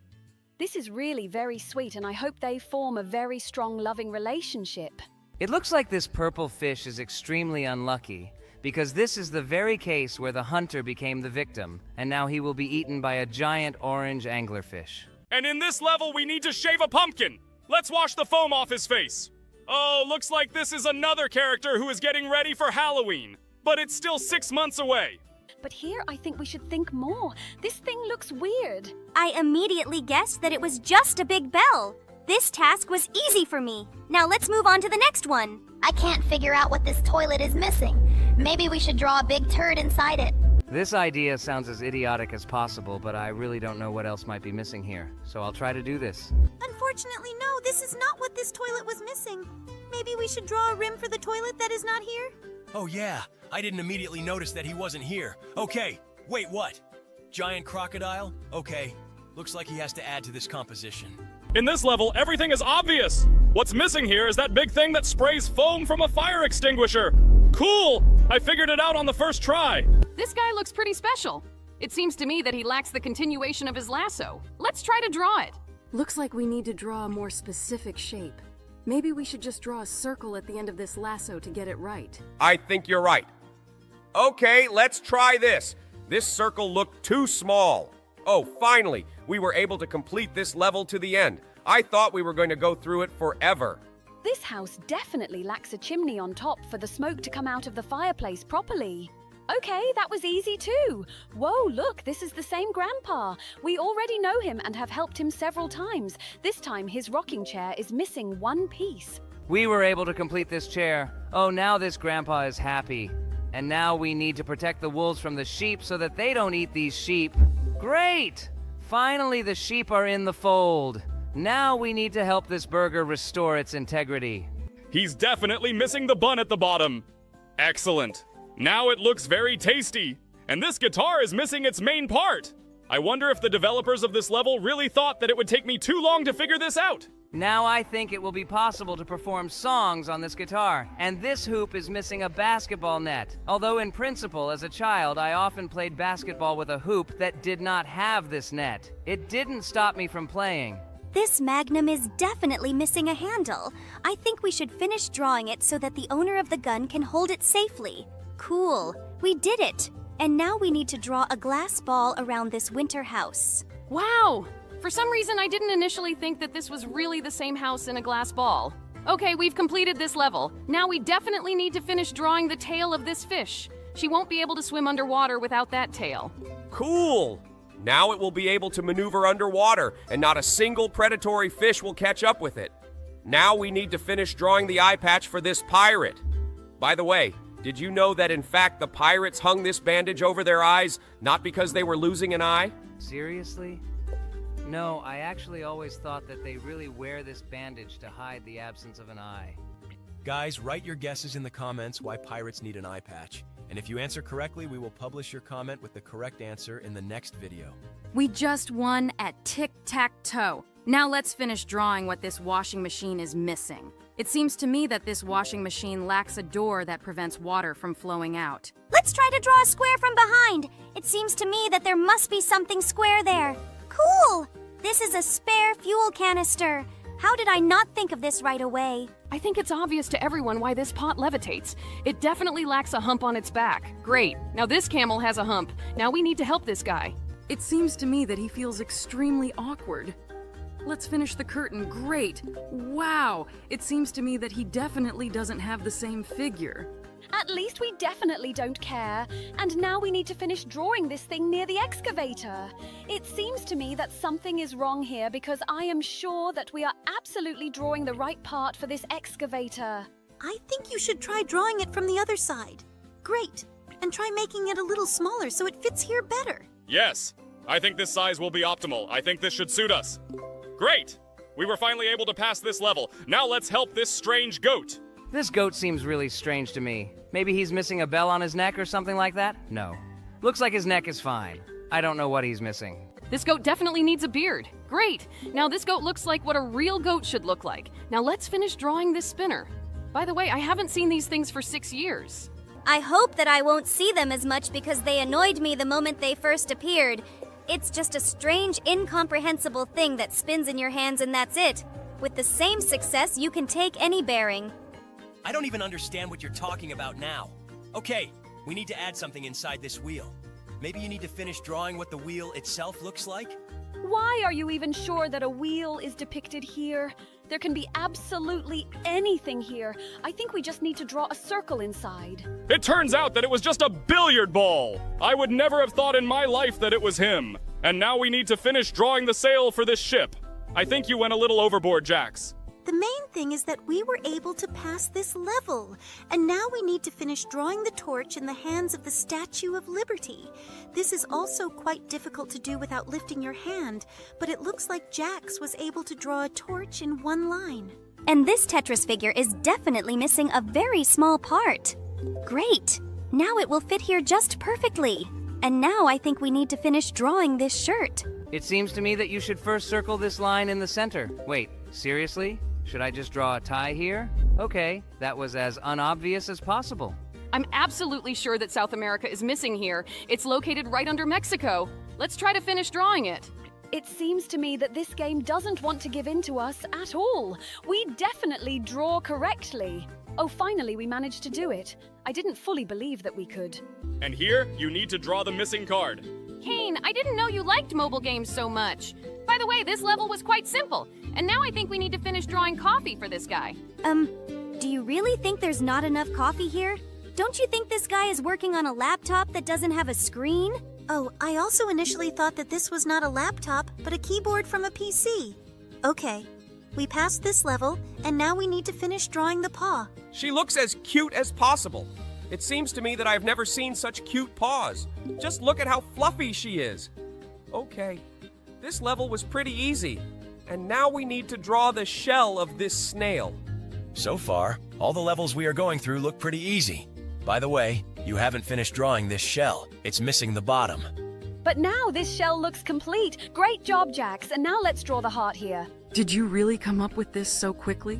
H: This is really very sweet, and I hope they form a very strong, loving relationship.
D: It looks like this purple fish is extremely unlucky, because this is the very case where the hunter became the victim, and now he will be eaten by a giant orange anglerfish.
C: And in this level, we need to shave a pumpkin. Let's wash the foam off his face. Oh, looks like this is another character who is getting ready for Halloween. But it's still 6 months away.
H: But here I think we should think more. This thing looks weird.
J: I immediately guessed that it was just a big bell. This task was easy for me. Now let's move on to the next one.
B: I can't figure out what this toilet is missing. Maybe we should draw a big turd inside it.
D: This idea sounds as idiotic as possible, but I really don't know what else might be missing here, so I'll try to do this.
E: Unfortunately, no, this is not what this toilet was missing. Maybe we should draw a rim for the toilet that is not here?
A: Oh yeah, I didn't immediately notice that he wasn't here. Okay, wait, what? Giant crocodile? Okay, looks like he has to add to this composition.
C: In this level, everything is obvious. What's missing here is that big thing that sprays foam from a fire extinguisher. Cool! I figured it out on the first try.
F: This guy looks pretty special. It seems to me that he lacks the continuation of his lasso. Let's try to draw it.
G: Looks like we need to draw a more specific shape. Maybe we should just draw a circle at the end of this lasso to get it right.
I: I think you're right. Okay, let's try this. This circle looked too small. Oh, finally, we were able to complete this level to the end. I thought we were going to go through it forever.
H: This house definitely lacks a chimney on top for the smoke to come out of the fireplace properly. Okay, that was easy too. Whoa, look, this is the same grandpa. We already know him and have helped him several times. This time his rocking chair is missing one piece.
D: We were able to complete this chair. Oh, now this grandpa is happy. And now we need to protect the wolves from the sheep so that they don't eat these sheep. Great! Finally, the sheep are in the fold. Now we need to help this burger restore its integrity.
C: He's definitely missing the bun at the bottom. Excellent. Now it looks very tasty. And this guitar is missing its main part. I wonder if the developers of this level really thought that it would take me too long to figure this out.
D: Now I think it will be possible to perform songs on this guitar. And this hoop is missing a basketball net. Although in principle, as a child, I often played basketball with a hoop that did not have this net. It didn't stop me from playing.
J: This magnum is definitely missing a handle. I think we should finish drawing it so that the owner of the gun can hold it safely. Cool. We did it. And now we need to draw a glass ball around this winter house.
F: Wow! For some reason, I didn't initially think that this was really the same house in a glass ball. Okay, we've completed this level. Now we definitely need to finish drawing the tail of this fish. She won't be able to swim underwater without that tail.
I: Cool! Now it will be able to maneuver underwater, and not a single predatory fish will catch up with it. Now we need to finish drawing the eye patch for this pirate. By the way, did you know that in fact the pirates hung this bandage over their eyes, not because they were losing an eye?
D: Seriously? No, I actually always thought that they really wear this bandage to hide the absence of an eye.
A: Guys, write your guesses in the comments why pirates need an eye patch. And if you answer correctly, we will publish your comment with the correct answer in the next video.
K: We just won at tic-tac-toe. Now let's finish drawing what this washing machine is missing. It seems to me that this washing machine lacks a door that prevents water from flowing out.
J: Let's try to draw a square from behind. It seems to me that there must be something square there. Cool! This is a spare fuel canister. How did I not think of this right away?
F: I think it's obvious to everyone why this pot levitates. It definitely lacks a hump on its back. Great. Now this camel has a hump. Now we need to help this guy.
G: It seems to me that he feels extremely awkward. Let's finish the curtain. Great. Wow. It seems to me that he definitely doesn't have the same figure.
H: At least we definitely don't care. And now we need to finish drawing this thing near the excavator. It seems to me that something is wrong here because I am sure that we are absolutely drawing the right part for this excavator.
E: I think you should try drawing it from the other side. Great. And try making it a little smaller so it fits here better.
C: Yes, I think this size will be optimal. I think this should suit us. Great! We were finally able to pass this level. Now let's help this strange goat.
D: This goat seems really strange to me. Maybe he's missing a bell on his neck or something like that? No. Looks like his neck is fine. I don't know what he's missing.
F: This goat definitely needs a beard. Great! Now this goat looks like what a real goat should look like. Now let's finish drawing this spinner. By the way, I haven't seen these things for 6 years.
J: I hope that I won't see them as much because they annoyed me the moment they first appeared. It's just a strange, incomprehensible thing that spins in your hands and that's it. With the same success, you can take any bearing.
A: I don't even understand what you're talking about now. Okay, we need to add something inside this wheel. Maybe you need to finish drawing what the wheel itself looks like?
H: Why are you even sure that a wheel is depicted here? There can be absolutely anything here. I think we just need to draw a circle inside.
C: It turns out that it was just a billiard ball! I would never have thought in my life that it was him. And now we need to finish drawing the sail for this ship. I think you went a little overboard, Jax.
E: The main thing is that we were able to pass this level, and now we need to finish drawing the torch in the hands of the Statue of Liberty. This is also quite difficult to do without lifting your hand, but it looks like Jax was able to draw a torch in one line.
J: And this Tetris figure is definitely missing a very small part. Great! Now it will fit here just perfectly. And now I think we need to finish drawing this shirt.
D: It seems to me that you should first circle this line in the center. Wait, seriously? Should I just draw a tie here? Okay, that was as unobvious as possible.
F: I'm absolutely sure that South America is missing here. It's located right under Mexico. Let's try to finish drawing it.
H: It seems to me that this game doesn't want to give in to us at all. We definitely draw correctly. Oh, finally we managed to do it. I didn't fully believe that we could.
C: And here, you need to draw the missing card.
F: Kane, I didn't know you liked mobile games so much. By the way, this level was quite simple. And now I think we need to finish drawing coffee for this guy.
J: Do you really think there's not enough coffee here? Don't you think this guy is working on a laptop that doesn't have a screen?
E: Oh, I also initially thought that this was not a laptop, but a keyboard from a PC. Okay, we passed this level, and now we need to finish drawing the paw.
I: She looks as cute as possible. It seems to me that I've never seen such cute paws. Just look at how fluffy she is. Okay, this level was pretty easy. And now we need to draw the shell of this snail.
A: So far, all the levels we are going through look pretty easy. By the way, you haven't finished drawing this shell. It's missing the bottom.
H: But now this shell looks complete. Great job, Jax. And now let's draw the heart here.
G: Did you really come up with this so quickly?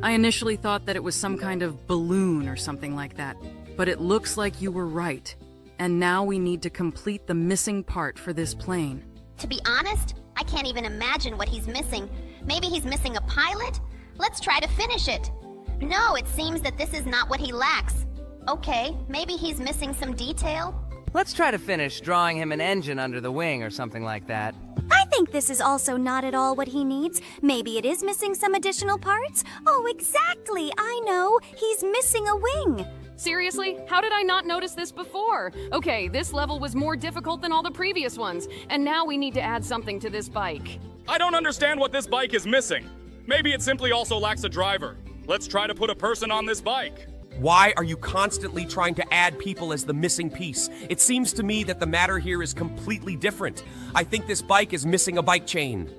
G: I initially thought that it was some kind of balloon or something like that, but it looks like you were right. And now we need to complete the missing part for this plane.
B: To be honest, I can't even imagine what he's missing. Maybe he's missing a pilot? Let's try to finish it. No, it seems that this is not what he lacks. Okay, maybe he's missing some detail?
D: Let's try to finish drawing him an engine under the wing or something like that.
J: I think this is also not at all what he needs. Maybe it is missing some additional parts. Oh, exactly, I know. He's missing a wing.
F: Seriously? How did I not notice this before? Okay, this level was more difficult than all the previous ones, and now we need to add something to this bike.
C: I don't understand what this bike is missing. Maybe it simply also lacks a driver. Let's try to put a person on this bike.
I: Why are you constantly trying to add people as the missing piece? It seems to me that the matter here is completely different. I think this bike is missing a bike chain.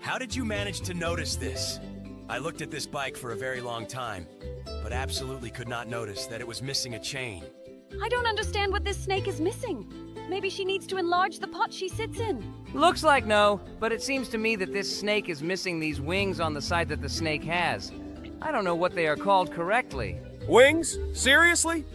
A: How did you manage to notice this? I looked at this bike for a very long time, but absolutely could not notice that it was missing a chain.
H: I don't understand what this snake is missing. Maybe she needs to enlarge the pot she sits in.
D: Looks like no, but it seems to me that this snake is missing these wings on the side that the snake has. I don't know what they are called correctly.
I: Wings? Seriously?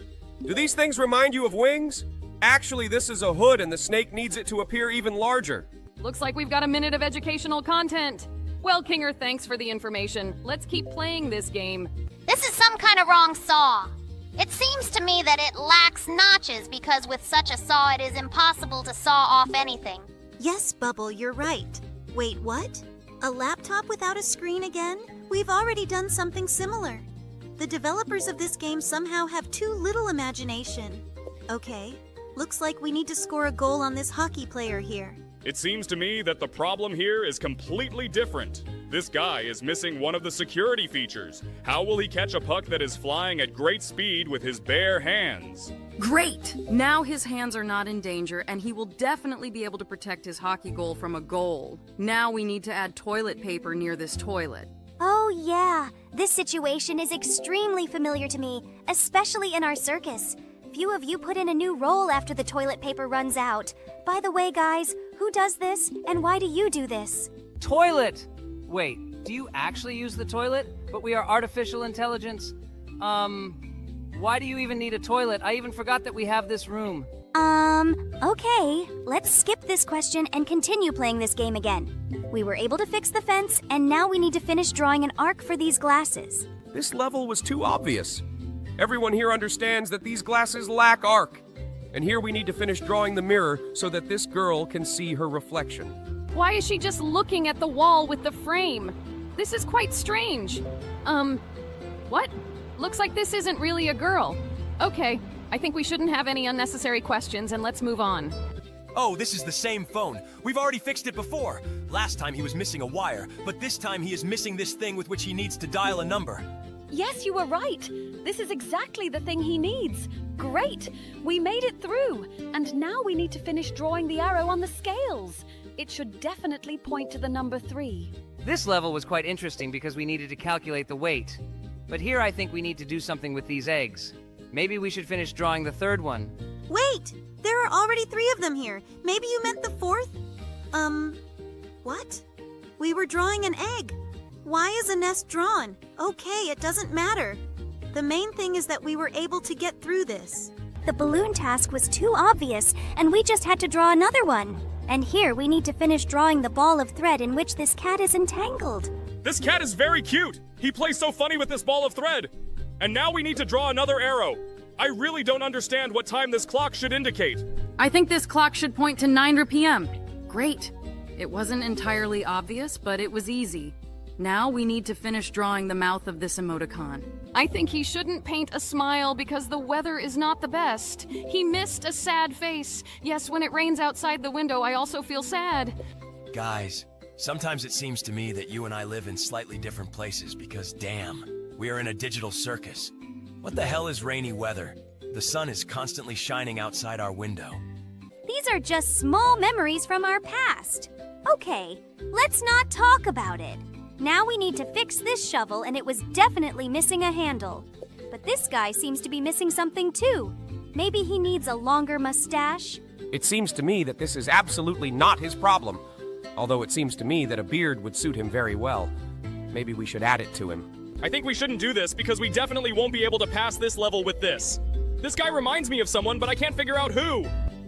I: Do these things remind you of wings? Actually, this is a hood and the snake needs it to appear even larger.
F: Looks like we've got a minute of educational content. Well, Kinger, thanks for the information. Let's keep playing this game.
B: This is some kind of wrong saw. It seems to me that it lacks notches because with such a saw it is impossible to saw off anything.
E: Yes, Bubble, you're right. Wait, what? A laptop without a screen again? We've already done something similar. The developers of this game somehow have too little imagination. Okay, looks like we need to score a goal on this hockey player here.
C: It seems to me that the problem here is completely different. This guy is missing one of the security features. How will he catch a puck that is flying at great speed with his bare hands?
G: Great! Now his hands are not in danger, and he will definitely be able to protect his hockey goal from a goal. Now we need to add toilet paper near this toilet.
J: Oh yeah, this situation is extremely familiar to me, especially in our circus. few of you put in a new roll after the toilet paper runs out. By the way, guys, who does this, and why do you do this?
D: Toilet! Wait, do you actually use the toilet? But we are artificial intelligence. Why do you even need a toilet? I even forgot that we have this room.
J: Okay. Let's skip this question and continue playing this game again. We were able to fix the fence, and now we need to finish drawing an arc for these glasses.
I: This level was too obvious. Everyone here understands that these glasses lack arc. And here we need to finish drawing the mirror so that this girl can see her reflection.
F: Why is she just looking at the wall with the frame? This is quite strange. What? Looks like this isn't really a girl. Okay, I think we shouldn't have any unnecessary questions and let's move on.
A: Oh, this is the same phone. We've already fixed it before. Last time he was missing a wire, but this time he is missing this thing with which he needs to dial a number.
H: Yes, you were right. This is exactly the thing he needs. Great! We made it through. And now we need to finish drawing the arrow on the scales. It should definitely point to the number 3.
D: This level was quite interesting because we needed to calculate the weight. But here I think we need to do something with these eggs. Maybe we should finish drawing the third one.
E: Wait! There are already 3 of them here. Maybe you meant the 4th? What? We were drawing an egg. Why is a nest drawn? Okay, it doesn't matter. The main thing is that we were able to get through this.
J: The balloon task was too obvious, and we just had to draw another one. And here we need to finish drawing the ball of thread in which this cat is entangled.
C: This cat is very cute. He plays so funny with this ball of thread. And now we need to draw another arrow. I really don't understand what time this clock should indicate.
G: I think this clock should point to 9 p.m. Great. It wasn't entirely obvious, but it was easy. Now we need to finish drawing the mouth of this emoticon.
F: I think he shouldn't paint a smile because the weather is not the best. He missed a sad face. Yes, when it rains outside the window, I also feel sad.
A: Guys, sometimes it seems to me that you and I live in slightly different places because, damn, we are in a digital circus. What the hell is rainy weather? The sun is constantly shining outside our window.
J: These are just small memories from our past. Okay, let's not talk about it. Now we need to fix this shovel, and it was definitely missing a handle. But this guy seems to be missing something too. Maybe he needs a longer mustache?
I: It seems to me that this is absolutely not his problem. Although it seems to me that a beard would suit him very well. Maybe we should add it to him.
C: I think we shouldn't do this because we definitely won't be able to pass this level with this. This guy reminds me of someone, but I can't figure out who.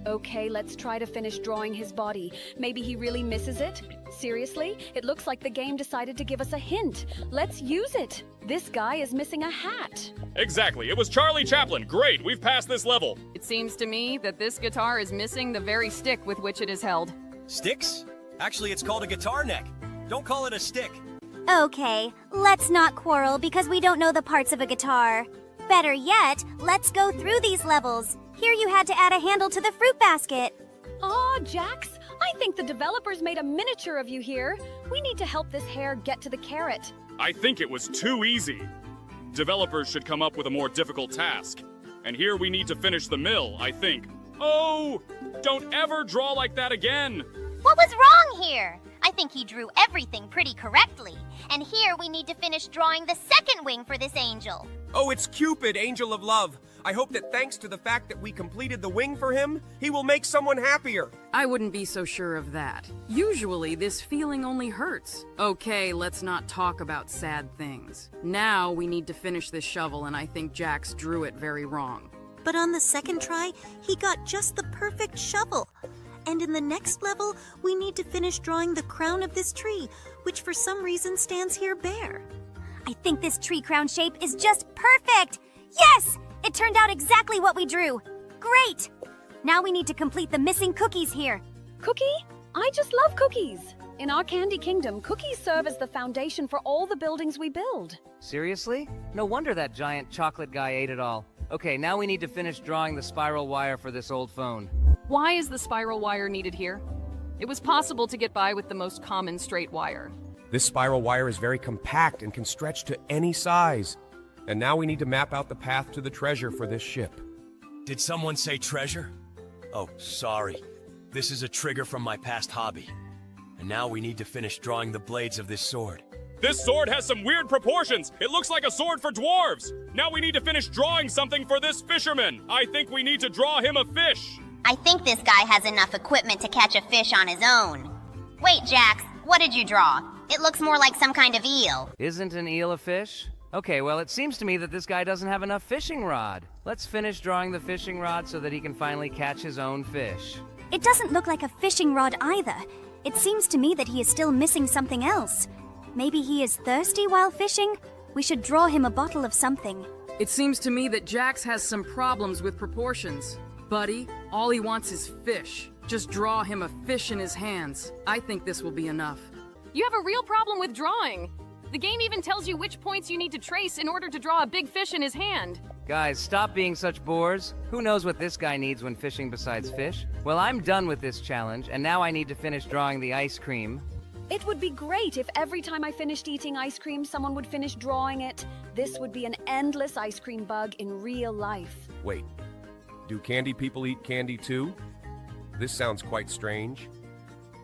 H: Okay, let's try to finish drawing his body. Maybe he really misses it? Seriously? It looks like the game decided to give us a hint. Let's use it. This guy is missing a hat.
C: Exactly. It was Charlie Chaplin. Great, we've passed this level.
F: It seems to me that this guitar is missing the very stick with which it is held.
A: Sticks? Actually, it's called a guitar neck. Don't call it a stick.
J: Okay, let's not quarrel because we don't know the parts of a guitar. Better yet, let's go through these levels. Here you had to add a handle to the fruit basket.
H: Aw, Jax, I think the developers made a miniature of you here. We need to help this hare get to the carrot.
C: I think it was too easy. Developers should come up with a more difficult task. And here we need to finish the mill, I think. Oh! Don't ever draw like that again!
B: What was wrong here? I think he drew everything pretty correctly. And here we need to finish drawing the second wing for this angel.
I: Oh, it's Cupid, angel of love. I hope that thanks to the fact that we completed the wing for him, he will make someone happier.
G: I wouldn't be so sure of that. Usually, this feeling only hurts. Okay, let's not talk about sad things. Now we need to finish this shovel, and I think Jax drew it very wrong.
E: But on the second try, he got just the perfect shovel. And in the next level, we need to finish drawing the crown of this tree, which for some reason stands here bare.
J: I think this tree crown shape is just perfect! Yes! It turned out exactly what we drew. Great! Now we need to complete the missing cookies here.
H: Cookie? I just love cookies. In our Candy Kingdom, cookies serve as the foundation for all the buildings we build.
D: Seriously? No wonder that giant chocolate guy ate it all. Okay, now we need to finish drawing the spiral wire for this old phone.
F: Why is the spiral wire needed here? It was possible to get by with the most common straight wire.
I: This spiral wire is very compact and can stretch to any size. And now we need to map out the path to the treasure for this ship.
A: Did someone say treasure? Oh, sorry. This is a trigger from my past hobby. And now we need to finish drawing the blades of this sword.
C: This sword has some weird proportions. It looks like a sword for dwarves. Now we need to finish drawing something for this fisherman. I think we need to draw him a fish.
B: I think this guy has enough equipment to catch a fish on his own. Wait, Jax, what did you draw? It looks more like some kind of eel.
D: Isn't an eel a fish? Okay, well, it seems to me that this guy doesn't have enough fishing rod. Let's finish drawing the fishing rod so that he can finally catch his own fish.
J: It doesn't look like a fishing rod either. It seems to me that he is still missing something else. Maybe he is thirsty while fishing? We should draw him a bottle of something.
G: It seems to me that Jax has some problems with proportions. Buddy, all he wants is fish. Just draw him a fish in his hands. I think this will be enough.
F: You have a real problem with drawing. The game even tells you which points you need to trace in order to draw a big fish in his hand.
D: Guys, stop being such bores. Who knows what this guy needs when fishing besides fish? Well, I'm done with this challenge, and now I need to finish drawing the ice cream.
H: It would be great if every time I finished eating ice cream, someone would finish drawing it. This would be an endless ice cream bug in real life.
I: Wait, do candy people eat candy too? This sounds quite strange.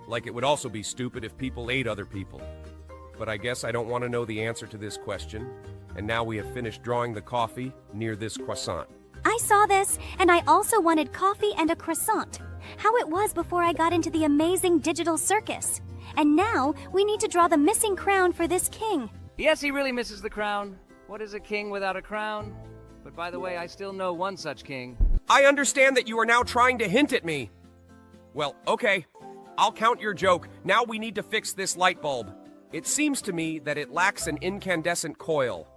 I: Like it would also be stupid if people ate other people. But I guess I don't want to know the answer to this question. And now we have finished drawing the coffee near this croissant.
J: I saw this, and I also wanted coffee and a croissant. How it was before I got into the amazing digital circus. And now, we need to draw the missing crown for this king.
D: Yes, he really misses the crown. What is a king without a crown? But by the way, I still know one such king.
I: I understand that you are now trying to hint at me. Well, okay. I'll count your joke. Now we need to fix this light bulb. It seems to me that it lacks an incandescent coil.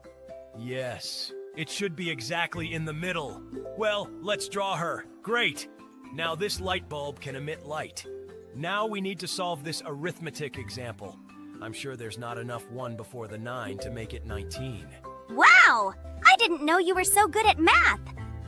A: Yes, it should be exactly in the middle. Well, let's draw her. Great. Now this light bulb can emit light. Now we need to solve this arithmetic example. I'm sure there's not enough 1 before the 9 to make it 19.
J: Wow! I didn't know you were so good at math.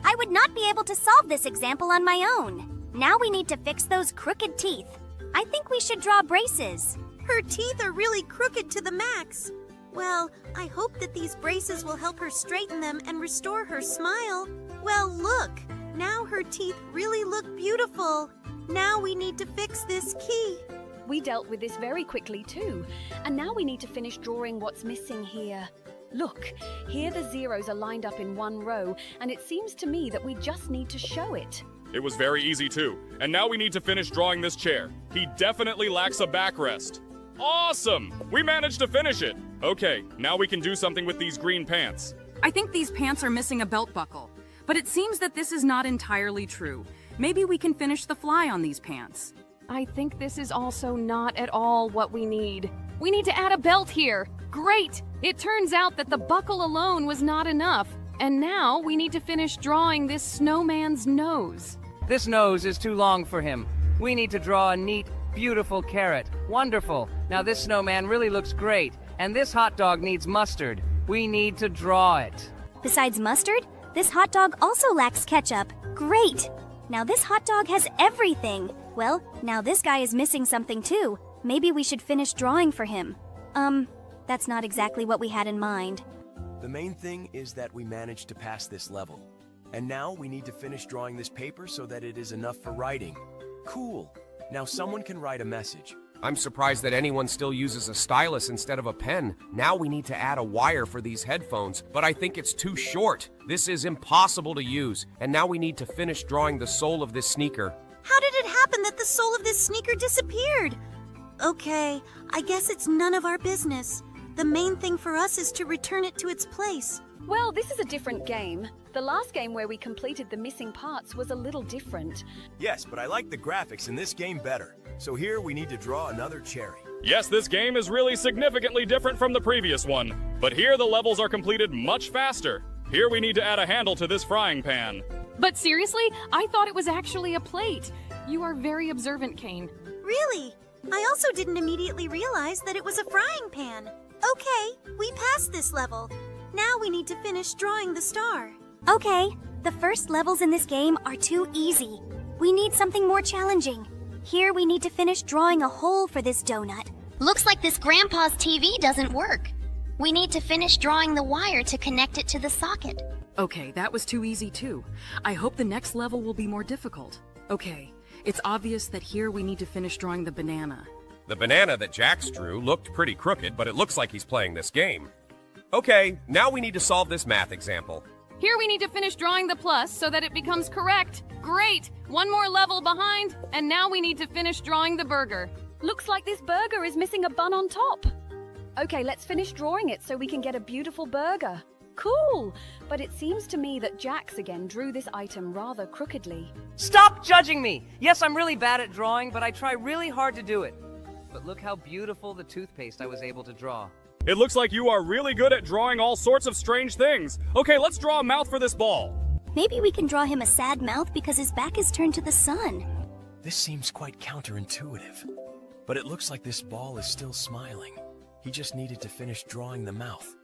J: I would not be able to solve this example on my own. Now we need to fix those crooked teeth. I think we should draw braces.
E: Her teeth are really crooked to the max. Well, I hope that these braces will help her straighten them and restore her smile. Well, look! Now her teeth really look beautiful. Now we need to fix this key.
H: We dealt with this very quickly too. And now we need to finish drawing what's missing here. Look, here the zeros are lined up in one row, and it seems to me that we just need to show it.
C: It was very easy too. And now we need to finish drawing this chair. He definitely lacks a backrest. Awesome! We managed to finish it. Okay, now we can do something with these green pants.
G: I think these pants are missing a belt buckle. But it seems that this is not entirely true. Maybe we can finish the fly on these pants.
F: I think this is also not at all what we need. We need to add a belt here. Great! It turns out that the buckle alone was not enough. And now we need to finish drawing this snowman's nose.
D: This nose is too long for him. We need to draw a neat, beautiful carrot. Wonderful. Now this snowman really looks great. And this hot dog needs mustard. We need to draw it.
J: Besides mustard, this hot dog also lacks ketchup. Great! Now this hot dog has everything. Well, now this guy is missing something too. Maybe we should finish drawing for him. That's not exactly what we had in mind.
A: The main thing is that we managed to pass this level. And now we need to finish drawing this paper so that it is enough for writing. Cool. Now someone can write a message.
I: I'm surprised that anyone still uses a stylus instead of a pen. Now we need to add a wire for these headphones, but I think it's too short. This is impossible to use. And now we need to finish drawing the sole of this sneaker.
E: How did it happen that the sole of this sneaker disappeared? Okay, I guess it's none of our business. The main thing for us is to return it to its place.
H: Well, this is a different game. The last game where we completed the missing parts was a little different.
A: Yes, but I like the graphics in this game better. So here we need to draw another cherry.
C: Yes, this game is really significantly different from the previous one. But here the levels are completed much faster. Here we need to add a handle to this frying pan.
F: But seriously, I thought it was actually a plate. You are very observant, Kane.
E: Really? I also didn't immediately realize that it was a frying pan. Okay, we passed this level. Now we need to finish drawing the star.
J: Okay, the first levels in this game are too easy. We need something more challenging. Here we need to finish drawing a hole for this donut.
B: Looks like this grandpa's TV doesn't work. We need to finish drawing the wire to connect it to the socket.
G: Okay, that was too easy too. I hope the next level will be more difficult. Okay, it's obvious that here we need to finish drawing the banana.
I: The banana that Jax drew looked pretty crooked, but it looks like he's playing this game. Okay, now we need to solve this math example.
F: Here we need to finish drawing the plus so that it becomes correct. Great! One more level behind, and now we need to finish drawing the burger.
H: Looks like this burger is missing a bun on top. Okay, let's finish drawing it so we can get a beautiful burger. Cool! But it seems to me that Jax again drew this item rather crookedly.
D: Stop judging me! Yes, I'm really bad at drawing, but I try really hard to do it. But look how beautiful the toothpaste I was able to draw.
C: It looks like you are really good at drawing all sorts of strange things. Okay, let's draw a mouth for this ball.
J: Maybe we can draw him a sad mouth because his back is turned to the sun.
A: This seems quite counterintuitive. But it looks like this ball is still smiling. He just needed to finish drawing the mouth,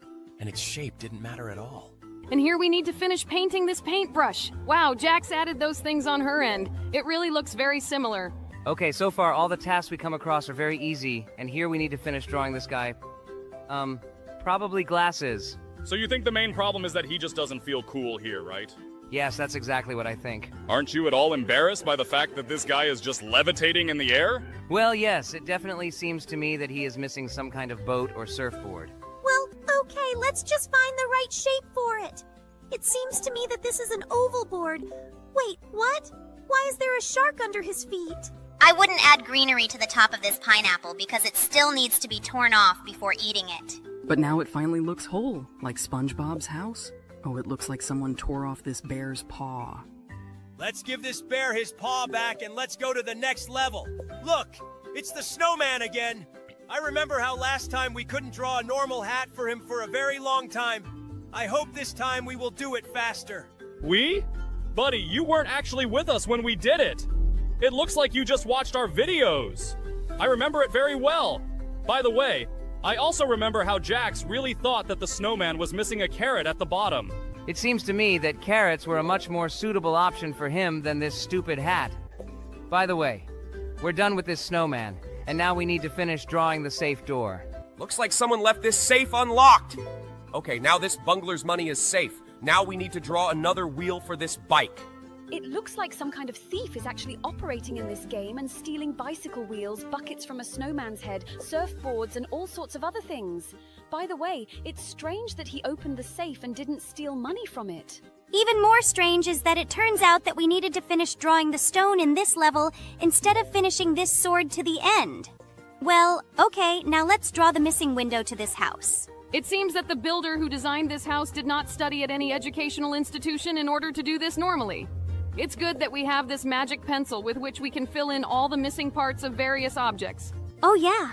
A: and its shape didn't matter at all.
F: And here we need to finish painting this paintbrush. Wow, Jax added those things on her end. It really looks very similar.
D: Okay, so far all the tasks we come across are very easy, and here we need to finish drawing this guy. Probably glasses.
C: So you think the main problem is that he just doesn't feel cool here, right?
D: Yes, that's exactly what I think.
C: Aren't you at all embarrassed by the fact that this guy is just levitating in the air?
D: Well, yes, it definitely seems to me that he is missing some kind of boat or surfboard.
E: Well, okay, let's just find the right shape for it. It seems to me that this is an oval board. Wait, what? Why is there a shark under his feet?
B: I wouldn't add greenery to the top of this pineapple because it still needs to be torn off before eating it.
G: But now it finally looks whole, like SpongeBob's house. Oh, it looks like someone tore off this bear's paw.
A: Let's give this bear his paw back and let's go to the next level. Look, it's the snowman again. I remember how last time we couldn't draw a normal hat for him for a very long time. I hope this time we will do it faster.
C: We? Buddy, you weren't actually with us when we did it. It looks like you just watched our videos. I remember it very well. By the way, I also remember how Jax really thought that the snowman was missing a carrot at the bottom.
D: It seems to me that carrots were a much more suitable option for him than this stupid hat. By the way, we're done with this snowman, and now we need to finish drawing the safe door.
I: Looks like someone left this safe unlocked. Okay, now this bungler's money is safe. Now we need to draw another wheel for this bike.
H: It looks like some kind of thief is actually operating in this game and stealing bicycle wheels, buckets from a snowman's head, surfboards, and all sorts of other things. By the way, it's strange that he opened the safe and didn't steal money from it.
J: Even more strange is that it turns out that we needed to finish drawing the stone in this level instead of finishing this sword to the end. Well, okay, now let's draw the missing window to this house.
F: It seems that the builder who designed this house did not study at any educational institution in order to do this normally. It's good that we have this magic pencil with which we can fill in all the missing parts of various objects.
J: Oh yeah.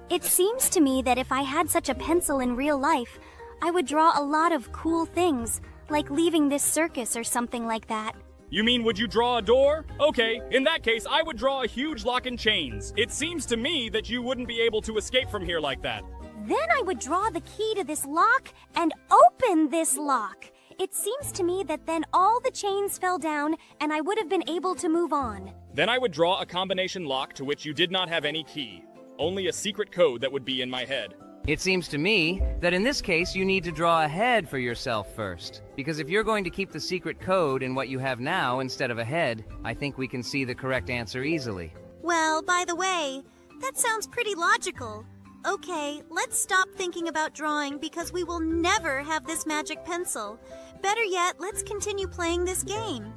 J: It seems to me that if I had such a pencil in real life, I would draw a lot of cool things, like leaving this circus or something like that.
C: You mean would you draw a door? Okay, in that case, I would draw a huge lock and chains. It seems to me that you wouldn't be able to escape from here like that.
J: Then I would draw the key to this lock and open this lock. It seems to me that then all the chains fell down and I would have been able to move on.
C: Then I would draw a combination lock to which you did not have any key. Only a secret code that would be in my head.
D: It seems to me that in this case you need to draw a head for yourself first. Because if you're going to keep the secret code in what you have now instead of a head, I think we can see the correct answer easily.
E: Well, by the way, that sounds pretty logical. Okay, let's stop thinking about drawing because we will never have this magic pencil. Better yet, let's continue playing this game.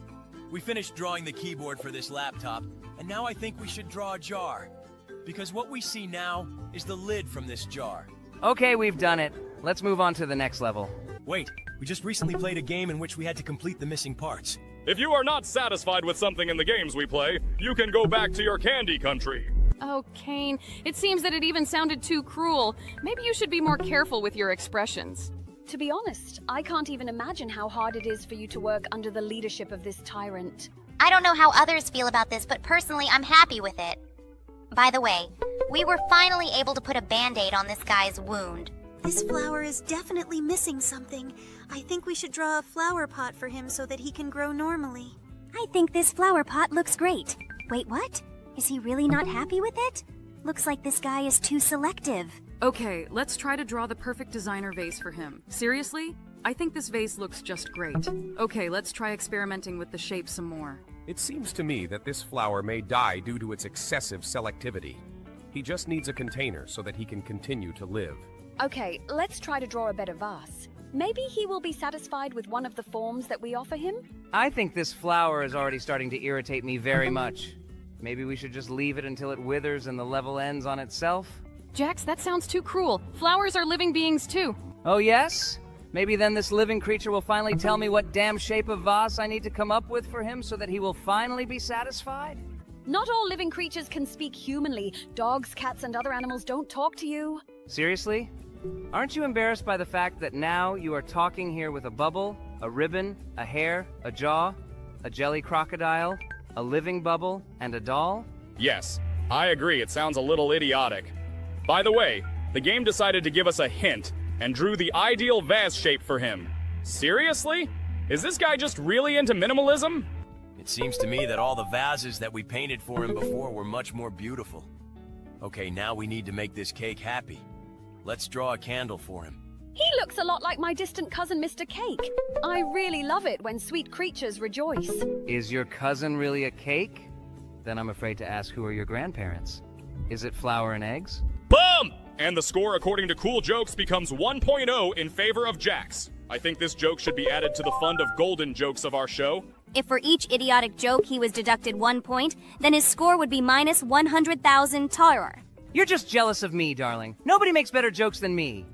A: We finished drawing the keyboard for this laptop, and now I think we should draw a jar. Because what we see now is the lid from this jar.
D: Okay, we've done it. Let's move on to the next level.
A: Wait, we just recently played a game in which we had to complete the missing parts.
C: If you are not satisfied with something in the games we play, you can go back to your candy country.
F: Oh, Kane, it seems that it even sounded too cruel. Maybe you should be more careful with your expressions.
H: To be honest, I can't even imagine how hard it is for you to work under the leadership of this tyrant.
B: I don't know how others feel about this, but personally, I'm happy with it. By the way, we were finally able to put a band-aid on this guy's wound.
E: This flower is definitely missing something. I think we should draw a flower pot for him so that he can grow normally.
J: I think this flower pot looks great. Wait, what? Is he really not happy with it? Looks like this guy is too selective.
G: Okay, let's try to draw the perfect designer vase for him. Seriously? I think this vase looks just great. Okay, let's try experimenting with the shape some more.
I: It seems to me that this flower may die due to its excessive selectivity. He just needs a container so that he can continue to live.
H: Okay, let's try to draw a better vase. Maybe he will be satisfied with one of the forms that we offer him?
D: I think this flower is already starting to irritate me very much. Maybe we should just leave it until it withers and the level ends on itself?
F: Jax, that sounds too cruel. Flowers are living beings too.
D: Oh, yes? Maybe then this living creature will finally tell me what damn shape of vase I need to come up with for him so that he will finally be satisfied?
H: Not all living creatures can speak humanly. Dogs, cats, and other animals don't talk to you.
D: Seriously? Aren't you embarrassed by the fact that now you are talking here with a bubble, a ribbon, a hair, a jaw, a jelly crocodile, a living bubble, and a doll?
C: Yes, I agree, it sounds a little idiotic. By the way, the game decided to give us a hint and drew the ideal vase shape for him. Seriously? Is this guy just really into minimalism?
A: It seems to me that all the vases that we painted for him before were much more beautiful. Okay, now we need to make this cake happy. Let's draw a candle for him.
H: He looks a lot like my distant cousin, Mr. Cake. I really love it when sweet creatures rejoice.
D: Is your cousin really a cake? Then I'm afraid to ask, who are your grandparents? Is it flour and eggs?
C: Boom! And the score according to Cool Jokes becomes 1.0 in favor of Jax. I think this joke should be added to the fund of golden jokes of our show.
J: If for each idiotic joke he was deducted 1 point, then his score would be minus 100,000 terror.
D: You're just jealous of me, darling. Nobody makes better jokes than me.